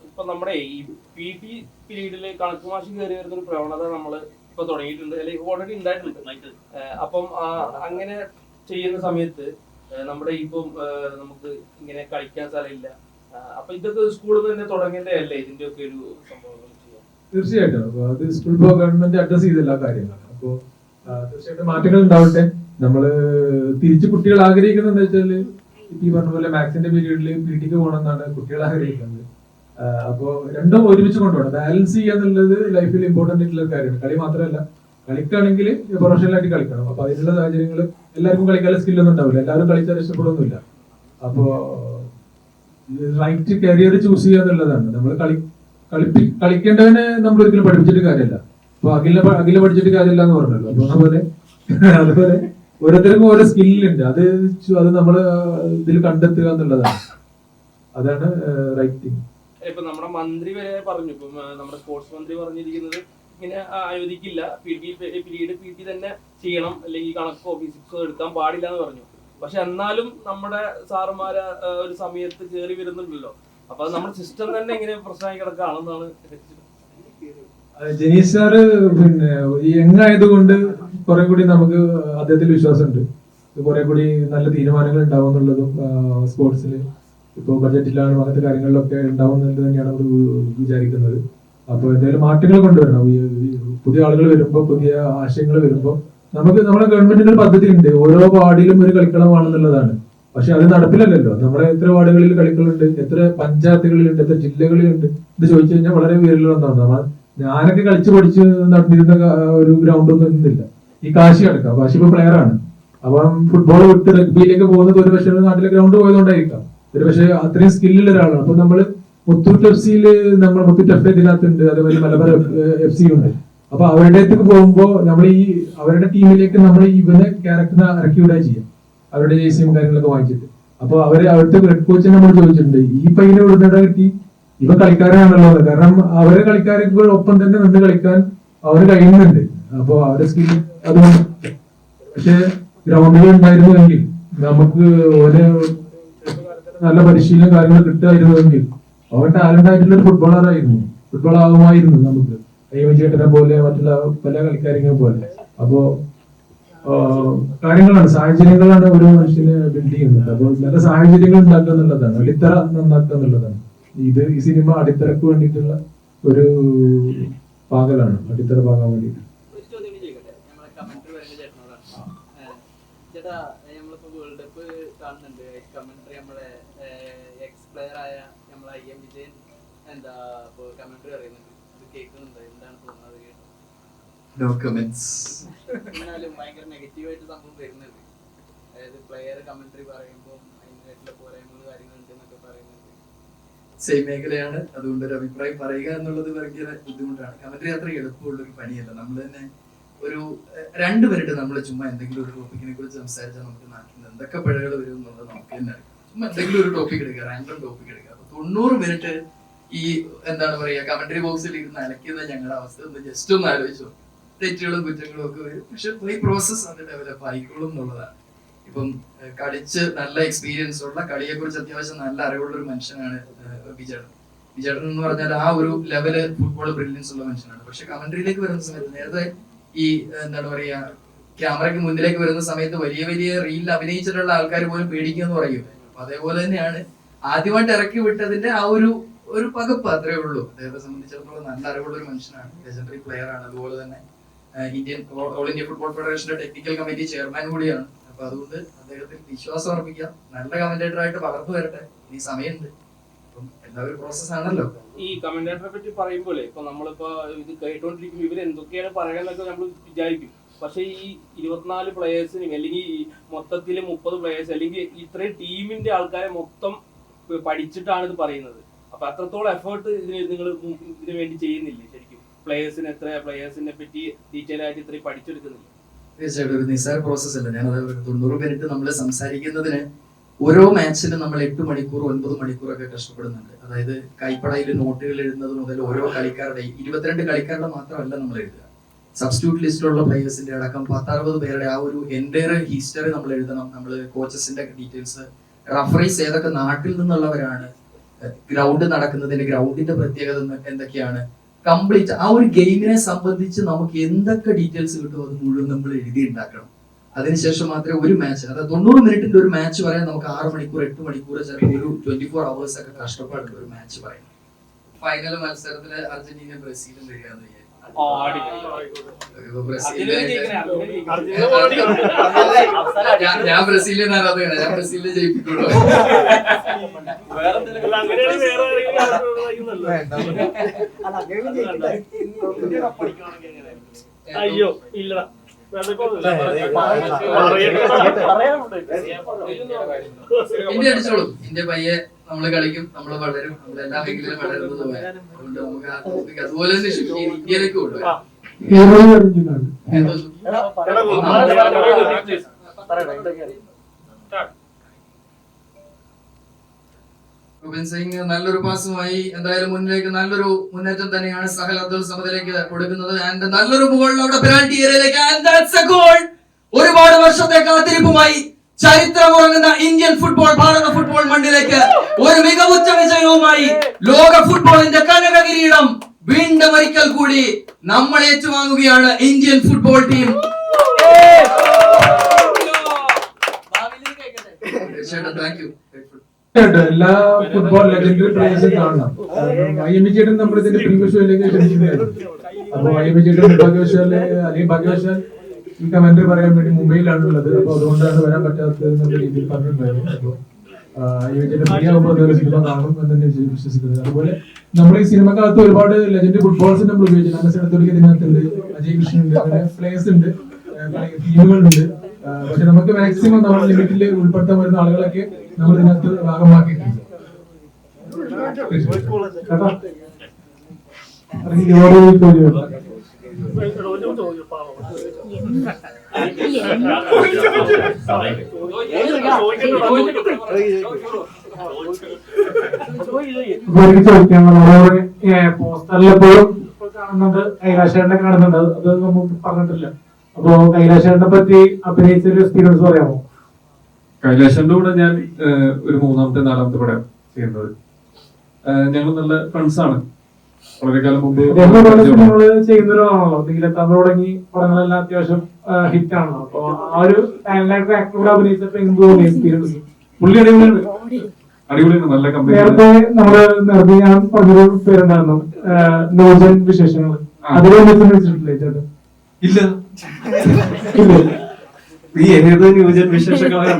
ഇപ്പൊ നമ്മുടെ ഈ PT പീരീഡില് കണക്ക് മാഷ് കയറി വരുന്ന ഒരു പ്രവണത നമ്മള് ഇപ്പൊ തുടങ്ങിയിട്ടുണ്ട്, അല്ലെങ്കിൽ ഓൾറെഡി ഉണ്ടായിട്ടുണ്ട്. അപ്പം അങ്ങനെ ചെയ്യുന്ന സമയത്ത് നമ്മുടെ ഇപ്പം നമുക്ക് ഇങ്ങനെ കളിക്കാൻ സ്ഥലമില്ല. അപ്പൊ ഇതൊക്കെ സ്കൂളിൽ തന്നെ തുടങ്ങേണ്ടതല്ലേ ഇതിന്റെ ഒക്കെ ഒരു സംഭവം? തീർച്ചയായിട്ടും അത് സ്കൂൾ ഗവൺമെന്റ് അഡ്രസ് ചെയ്ത എല്ലാ കാര്യങ്ങളാണ്. അപ്പോ തീർച്ചയായിട്ടും മാറ്റങ്ങൾ ഉണ്ടാവട്ടെ. നമ്മള് തിരിച്ച് കുട്ടികൾ ആഗ്രഹിക്കുന്നത് എന്താ വെച്ചാല് ഈ പറഞ്ഞ പോലെ മാത്സിന്റെ പീരീഡിൽ PT പോകണമെന്നാണ് കുട്ടികൾ ആഗ്രഹിക്കുന്നത്. അപ്പോ രണ്ടും ഒരുമിച്ച് കൊണ്ടുപോകണം. ബാലൻസ് ചെയ്യുക എന്നുള്ളത് ലൈഫിൽ ഇമ്പോർട്ടന്റ് ആയിട്ടുള്ള കാര്യമാണ്. കളി മാത്രമല്ല, കളിക്കുകയാണെങ്കിൽ പ്രൊഫഷണൽ ആയിട്ട് കളിക്കണം. അപ്പൊ അതിനുള്ള സാഹചര്യങ്ങൾ എല്ലാവർക്കും കളിക്കാനുള്ള സ്കില്ലൊന്നും ഉണ്ടാവില്ല, എല്ലാവരും കളിച്ചാൽ ഇഷ്ടപ്പെടുന്നില്ല. അപ്പോ റൈറ്റ് കരിയർ ചൂസ് ചെയ്യുക എന്നുള്ളതാണ്. നമ്മൾ കളിക്കേണ്ടവനെ നമ്മൾ ഒരിക്കലും പഠിപ്പിച്ചിട്ട് കാര്യമില്ല. അപ്പൊ അഖില പഠിച്ചിട്ട് കാര്യമില്ല എന്ന് പറഞ്ഞല്ലോ. അപ്പൊ അതുപോലെ ഓരോരുത്തർക്കും ഓരോ സ്കില്ലുണ്ട്. അത് നമ്മൾ ഇതിൽ കണ്ടെത്തുക എന്നുള്ളതാണ്. അതാണ് റൈറ്റ് തിങ്. ഇപ്പൊ നമ്മുടെ മന്ത്രി വരെ പറഞ്ഞു, ഇപ്പം നമ്മുടെ സ്പോർട്സ് മന്ത്രി പറഞ്ഞിരിക്കുന്നത് ഇങ്ങനെ അനുവദിക്കില്ല, പി ടി തന്നെ ചെയ്യണം, അല്ലെങ്കിൽ കണക്കോ ഫിസിക്സോ എടുക്കാൻ പാടില്ല എന്ന് പറഞ്ഞു. പക്ഷെ എന്നാലും നമ്മുടെ സാറുമാര് ഒരു സമയത്ത് കയറി വരുന്നുണ്ടല്ലോ. അപ്പൊ അത് നമ്മുടെ സിസ്റ്റം തന്നെ ഇങ്ങനെ പ്രശ്നമായി കിടക്കുകയാണെന്നാണ് ജനീഷ് സാറ് പിന്നെ യങ്ങായതുകൊണ്ട് കുറെ കൂടി നമുക്ക് അദ്ദേഹത്തിൽ വിശ്വാസമുണ്ട്. കുറെ കൂടി നല്ല തീരുമാനങ്ങൾ ഉണ്ടാവും എന്നുള്ളതും സ്പോർട്സിൽ ഇപ്പോൾ ബഡ്ജറ്റിലാണ് അങ്ങനത്തെ കാര്യങ്ങളിലൊക്കെ ഉണ്ടാവും എന്നുള്ളത് തന്നെയാണ് നമ്മൾ വിചാരിക്കുന്നത്. അപ്പോൾ എന്തായാലും മാറ്റങ്ങൾ കൊണ്ടുവരണം. പുതിയ ആളുകൾ വരുമ്പോൾ, പുതിയ ആശയങ്ങൾ വരുമ്പോൾ നമ്മുടെ ഗവൺമെന്റിന്റെ ഒരു പദ്ധതി ഉണ്ട്, ഓരോ വാർഡിലും ഒരു കളിക്കളമാണെന്നുള്ളതാണ്. പക്ഷെ അത് നടപ്പിലല്ലല്ലോ. നമ്മുടെ എത്ര വാർഡുകളിൽ കളിക്കളുണ്ട്, എത്ര പഞ്ചായത്തുകളിലുണ്ട്, എത്ര ജില്ലകളിലുണ്ട്, ഇത് ചോദിച്ചു കഴിഞ്ഞാൽ വളരെ വിരലുള്ളതാണ്. ഞാനൊക്കെ കളിച്ച് പഠിച്ച് നടന്നിരുന്ന ഒരു ഗ്രൗണ്ടൊന്നും ഇന്നില്ല. ഈ കാശി അടക്കാം, കാശി ഇപ്പൊ പ്ലെയർ ആണ്. അപ്പം ഫുട്ബോൾ വിട്ട് റഗ്ബിയിലേക്ക് പോകുന്നത് ഒരു പക്ഷേ നാട്ടിലെ ഗ്രൗണ്ട് പോയതുകൊണ്ടായിരിക്കാം. ഒരു പക്ഷേ അത്രയും സ്കില്ലുള്ള ഒരാളാണ്. അപ്പൊ നമ്മള് മുത്തൂറ്റ് FC നമ്മൾ മുത്തൂറ്റ് FA ഇതിനകത്തുണ്ട്, അതേപോലെ മലബാർ FC ഉണ്ട്. അപ്പൊ അവരുടെ അടുത്തേക്ക് പോകുമ്പോൾ നമ്മൾ ഈ അവരുടെ ടീമിലേക്ക് നമ്മൾ ഇവനെ ക്യാരക്ടറിനെ ഇറക്കി വിടുക ചെയ്യാം, അവരുടെ ജേഴ്സിയും കാര്യങ്ങളൊക്കെ വാങ്ങിച്ചിട്ട്. അപ്പൊ അവിടുത്തെ ഹെഡ് കോച്ചിനെ നമ്മൾ ചോദിച്ചിട്ടുണ്ട്, ഈ പയ്യനെ വിടുന്ന കിട്ടി, ഇവ കളിക്കാരാണല്ലോ. കാരണം അവരെ കളിക്കാർക്ക് ഒപ്പം തന്നെ നിന്ന് കളിക്കാൻ അവര് കഴിയുന്നുണ്ട്. അപ്പൊ അവരുടെ സ്കിൽ അതുകൊണ്ട്. പക്ഷെ ഗ്രൗണ്ടുകൾ ഉണ്ടായിരുന്നുവെങ്കിൽ നമുക്ക് ഒരു നല്ല പരിശീലനം കാര്യങ്ങൾ കിട്ടുമായിരുന്നുവെങ്കിൽ അവൻ ടാലന്റ് ആയിട്ടുള്ള ഒരു ഫുട്ബോളർ ആയിരുന്നു, ഫുട്ബോൾ ആകുമായിരുന്നു നമുക്ക്, ചേട്ടനെ പോലെ മറ്റുള്ള പല കളിക്കാരെയും പോലെ. അപ്പോ കാര്യങ്ങളാണ്, സാഹചര്യങ്ങളാണ് ഒരു മനുഷ്യനെ ബിൽഡ് ചെയ്യുന്നത്. അപ്പോൾ നല്ല സാഹചര്യങ്ങൾ ഉണ്ടാക്കുക എന്നുള്ളതാണ്, അടിത്തറ നന്നാക്കുക എന്നുള്ളതാണ്. ഈ സിനിമ അടിത്തറക്ക് വേണ്ടിയിട്ടുള്ള ഒരു പാകലാണ്, അടിത്തറ പാകാൻ വേണ്ടിയിട്ട്. ചേട്ടാ, നമ്മളിപ്പോ വേൾഡ് കപ്പ് കാണുന്നുണ്ട്, കമന്ററി നമ്മളെ എക്സ് പ്ലെയർ ആയ നമ്മളെ IM വിജയൻ എന്താ ഇപ്പൊ കമന്ററി പറയുന്നുണ്ട്, ഇത് കേൾക്കുന്നുണ്ട്, എന്താണ് തോന്നുന്നത്? എന്നാലും ഭയങ്കര നെഗറ്റീവായിട്ട് സംഭവം വരുന്നുണ്ട്. അതായത് പ്ലെയർ കമന്ററി പറയുമ്പോൾ അതിനായിട്ടുള്ള പോരായ്മകൾ കാര്യങ്ങളുണ്ട് എന്നൊക്കെ പറയുന്നുണ്ട്. സെയിം മേഖലയാണ്, അതുകൊണ്ട് ഒരു അഭിപ്രായം പറയുക എന്നുള്ളത് ഭയങ്കര ബുദ്ധിമുട്ടാണ്. കമന്ററി അത്ര എളുപ്പമുള്ള ഒരു പണിയല്ല. നമ്മൾ തന്നെ ഒരു 2 മിനിറ്റ് നമ്മൾ ചുമ്മാ എന്തെങ്കിലും ഒരു ടോപ്പിക്കിനെ കുറിച്ച് സംസാരിച്ചാൽ നമുക്ക് നാട്ടിൽ എന്തൊക്കെ പിഴകൾ വരും എന്നുള്ളത് നമുക്ക് തന്നെ അറിയാം. ചുമ്മാ എന്തെങ്കിലും ഒരു ടോപ്പിക് എടുക്കുക, റാൻഡം ടോപ്പിക് എടുക്കുക. അപ്പൊ 90 മിനിറ്റ് ഈ എന്താണ് പറയാ കമന്ററി ബോക്സിൽ ഇരുന്ന് അലക്കുന്ന ഞങ്ങളുടെ അവസ്ഥ ഒന്ന് ജസ്റ്റ് ഒന്ന് ആലോചിച്ചു. തെറ്റുകളും കുറ്റങ്ങളും ഒക്കെ വരും, പക്ഷെ ഈ പ്രോസസ് അത് ഡെവലപ്പ് ആയിക്കോളും എന്നുള്ളതാണ്. ഇപ്പം കളിച്ച് നല്ല എക്സ്പീരിയൻസ് ഉള്ള, കളിയെ കുറിച്ച് അത്യാവശ്യം നല്ല അറിവുള്ള ഒരു മനുഷ്യനാണ് വിജേട്ടൻ എന്ന് പറഞ്ഞാൽ ആ ഒരു ലെവല് ഫുട്ബോൾ ബ്രില്യൻസ് ഉള്ള മനുഷ്യനാണ്. പക്ഷെ കമന്ററിയിലേക്ക് വരുന്ന സമയത്ത് നേരത്തെ ഈ എന്താണ് പറയാ ക്യാമറയ്ക്ക് മുന്നിലേക്ക് വരുന്ന സമയത്ത് വലിയ വലിയ റീലിൽ അഭിനയിച്ചിട്ടുള്ള ആൾക്കാർ പോലും പേടിക്കുക എന്ന് പറയും. അപ്പൊ അതേപോലെ തന്നെയാണ് ആദ്യമായിട്ട് ഇറക്കി വിട്ടതിന്റെ ആ ഒരു പകപ്പ്, അത്രേ ഉള്ളൂ. അദ്ദേഹത്തെ സംബന്ധിച്ചിടത്തോളം നല്ല അറിവുള്ള ഒരു മനുഷ്യനാണ്, ലെജൻഡറി പ്ലെയർ ആണ്. അതുപോലെ തന്നെ ഓൾ ഇന്ത്യ ഫുട്ബോൾ ഫെഡറേഷന്റെ ടെക്നിക്കൽ കമ്മിറ്റി ചെയർമാൻ കൂടിയാണ്. അപ്പൊ അതുകൊണ്ട് അദ്ദേഹത്തിന് വിശ്വാസം അർപ്പിക്കാം, നല്ല കമന്റേറ്റർ ആയിട്ട് വളർന്നു വരട്ടെ, ഇനി സമയമുണ്ട്. അപ്പം എല്ലാവരും പ്രോസസ് ആണല്ലോ. ഈ കമന്റേറ്ററെ പറ്റി പറയുമ്പോൾ ഇപ്പൊ നമ്മളിപ്പോ ഇത് കേട്ടോണ്ടിരിക്കുമ്പോൾ ഇവർ എന്തൊക്കെയാണ് പറയാന്നൊക്കെ നമ്മൾ വിചാരിക്കും. പക്ഷെ ഈ 24 പ്ലെയേഴ്സിനും അല്ലെങ്കിൽ മൊത്തത്തിൽ 30 പ്ലെയേഴ്സ് അല്ലെങ്കിൽ ഇത്രയും ടീമിന്റെ ആൾക്കാരെ മൊത്തം പഠിച്ചിട്ടാണ് ഇത് പറയുന്നത്. അപ്പൊ അത്രത്തോളം എഫേർട്ട് നിങ്ങൾ ഇതിനു വേണ്ടി ചെയ്യുന്നില്ലേ? ശരിക്കും പ്ലെയേഴ്സിനെ പറ്റി ഡീറ്റെയിൽ ആയിട്ട് ഇത്രയും പഠിച്ചെടുക്കുന്നില്ല? തീർച്ചയായിട്ടും ഒരു നിസ്സാര പ്രോസസ് അല്ല. ഞാനത് 90 മിനിറ്റ് നമ്മൾ സംസാരിക്കുന്നതിന് ഓരോ മാച്ചിലും നമ്മൾ 8 മണിക്കൂർ 9 മണിക്കൂറൊക്കെ കഷ്ടപ്പെടുന്നുണ്ട്. അതായത് കൈപ്പടയിൽ നോട്ടുകൾ എഴുതുന്നത് മുതൽ ഓരോ കളിക്കാരുടെ 22 കളിക്കാരുടെ മാത്രമല്ല നമ്മൾ എഴുതുക, സബ്സ്റ്റിറ്റ്യൂട്ട് ലിസ്റ്റിലുള്ള പ്ലേയേഴ്സിന്റെ അടക്കം 10-60 പേരുടെ ആ ഒരു എൻറ്റയർ ഹിസ്റ്ററി നമ്മൾ എഴുതണം. നമ്മൾ കോച്ചസിന്റെ ഡീറ്റെയിൽസ്, റഫറീസ് ഏതൊക്കെ നാട്ടിൽ നിന്നുള്ളവരാണ്, ഗ്രൗണ്ട് നടക്കുന്നതിന്റെ ഗ്രൗണ്ടിന്റെ പ്രത്യേകത എന്തൊക്കെയാണ്, കംപ്ലീറ്റ് ആ ഒരു ഗെയിമിനെ സംബന്ധിച്ച് നമുക്ക് എന്തൊക്കെ ഡീറ്റെയിൽസ് കിട്ടുമോ അത് മുഴുവൻ നമ്മൾ എഴുതി ഉണ്ടാക്കണം. അതിനുശേഷം മാത്രമേ ഒരു മാച്ച്, അതായത് 90 മിനിറ്റിന്റെ ഒരു മാച്ച് പറയാൻ നമുക്ക് 6 മണിക്കൂർ 8 മണിക്കൂർ ചിലപ്പോൾ ഒരു 24 hours ഒക്കെ കഷ്ടപ്പാടുള്ള ഒരു മാച്ച് പറയാം. ഫൈനൽ മത്സരത്തില് അർജന്റീന ബ്രസീലും വരികയെന്ന് വിചാരിക്കും. ഞാൻ ബ്രസീലിൽ ആരാധകനാണ്, ഞാൻ ബ്രസീലിനെ ജയിപ്പിക്കുള്ളൂ. അയ്യോ ഇല്ല, ഇന്ത്യ അടിച്ചോളും. ഇന്ത്യ പയ്യെ നമ്മൾ കളിക്കും, നമ്മൾ വളരും, നമ്മൾ എല്ലാ മേഖലയിലും വളരുന്നത് പോലെ. അതുകൊണ്ട് നമുക്ക് ആ topic അതുപോലെ തന്നെ shift ചെയ്ത് ഇന്ത്യയിലേക്ക് കൊണ്ടുവരാം. റൂബൻ സിംഗ് നല്ലൊരു പാസുമായി എന്തായാലും മുന്നിലേക്ക് നല്ലൊരു മുന്നേറ്റം തന്നെയാണ് സഹൽ അബ്ദുൾ സമദിലേക്ക് കൊടുക്കുന്നത്. ആൻഡ് നല്ലൊരു ഗോൾ അവിടെ പെനാൽറ്റി ഏരിയയിലേക്ക്. And that's A goal. ഒരുപാട് വർഷത്തെ കാത്തിരിപ്പുമായി ചരിത്രമുറങ്ങുന്ന ഇന്ത്യൻ ഫുട്ബോൾ, ഭാരത ഫുട്ബോൾ മണ്ണിലേക്ക് ഒരു മികവുറ്റ വിജയവുമായി ലോക ഫുട്ബോളിന്റെ കനക കിരീടം വീണ്ടും ഒരിക്കൽ കൂടി നമ്മൾ ഏറ്റുവാങ്ങുകയാണ് Indian football team. Thank you. എല്ലാ ഫുട്ബോൾ ലെജൻഡറി പ്ലേയേഴ്സും കാണണം. IMB ചേട്ടൻ നമ്മൾ ഇതിന്റെ പ്രീവിയസ് ഷോയിലേക്ക് ക്ഷണിക്കുന്നതായിരുന്നു. അപ്പൊ IMB ചേട്ടൻ ഭാഗ്യവശാല് അല്ലെങ്കിൽ ഭാഗ്യവശാൽ ഈ കമന്ററി പറയാൻ വേണ്ടി മുംബൈയിലാണുള്ളത്. അപ്പൊ അതുകൊണ്ടാണ് വരാൻ പറ്റാത്തത് എന്നുള്ള രീതിയിൽ പറഞ്ഞിട്ടുണ്ടായിരുന്നു. അപ്പൊ IMB ചേട്ടൻ ഫ്രീ ആകുമ്പോൾ അതുപോലെ സിനിമ കാണും എന്ന് തന്നെ വിശ്വസിക്കുന്നത്. അതുപോലെ നമ്മൾ ഈ സിനിമക്കകത്ത് ഒരുപാട് ലെജൻഡറി ഫുട്ബോൾസ് നമ്മൾ ഉപയോഗിച്ചു. അനസെടുത്തൊരു ഇതിനകത്തുണ്ട്, അജയ് കൃഷ്ണൻ ഉണ്ട്, അങ്ങനെ പ്ലേയേഴ്സ് ഉണ്ട്, ടീമുകളുണ്ട്. പക്ഷെ നമുക്ക് മാക്സിമം നമ്മുടെ ലിമിറ്റിൽ ഉൾപ്പെടുത്താൻ വരുന്ന ആളുകളൊക്കെ നമ്മൾ ഇതിനകത്ത് ഭാഗമാക്കിയിട്ടുണ്ട്. പോസ്റ്ററിലെപ്പോഴും കാണുന്നുണ്ട്, കൈലാഷേട്ടനെ കാണുന്നുണ്ട്, അത് നമുക്ക് പറഞ്ഞിട്ടില്ല. അപ്പോ കൈലാഷേട്ടനെ പറ്റി അഭിനയിച്ച ഒരു എക്സ്പീരിയൻസ് പറയാമോ? കൈലാഷന്റെ കൂടെ ഞാൻ ഒരു 3ാമത്തെ 4ാമത്തെ പടം ചെയ്യുന്നത്. ഞങ്ങൾ നല്ല ഫ്രണ്ട്സ് ആണ്. വളരെ കാലം മുമ്പ് നമ്മള് ചെയ്യുന്നവരാണല്ലോ, നീലത്താമര തുടങ്ങി പടങ്ങളെല്ലാം അത്യാവശ്യം ഹിറ്റ് ആണല്ലോ. അപ്പൊ ആ ഒരു ടാലന്റായിട്ട് ആക്ടറോട് അഭിനയിച്ചപ്പോ എന്ത് തോന്നി എക്സ്പീരിയൻസ്? പുള്ളി അടിപൊളിയാണ്, അടിപൊളിയാണ്, നല്ല കമ്പനി. നേരത്തെ ഞാൻ പറഞ്ഞൊരു പേരുണ്ടായിരുന്നു, നോജൻ വിശേഷങ്ങൾ. അതിലൊന്നും വിളിച്ചിട്ടില്ലേ ചേട്ടൻ? ഇല്ല, നീ ഏത് ന്യൂജൻ വിശേഷങ്ങളാണ്?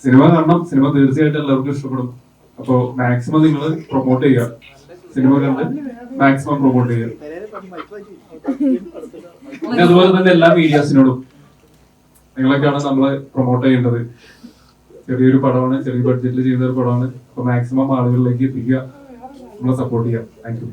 സിനിമ കാണണം. സിനിമ തീർച്ചയായിട്ടും എല്ലാവർക്കും ഇഷ്ടപ്പെടും. അപ്പോ മാക്സിമം നിങ്ങൾ പ്രൊമോട്ട് ചെയ്യുക, സിനിമ കണ്ട് മാക്സിമം പ്രൊമോട്ട് ചെയ്യുക. പിന്നെ അതുപോലെ തന്നെ എല്ലാ മീഡിയാസിനോടും നിങ്ങളൊക്കെയാണ് നമ്മളെ പ്രൊമോട്ട് ചെയ്യേണ്ടത്. ചെറിയൊരു പടമാണ്, ചെറിയ ബഡ്ജറ്റിൽ ചെയ്യുന്ന ഒരു പടമാണ്. അപ്പൊ മാക്സിമം ആളുകളിലേക്ക് എത്തിക്കുക, നമ്മളെ സപ്പോർട്ട് ചെയ്യുക. Thank you.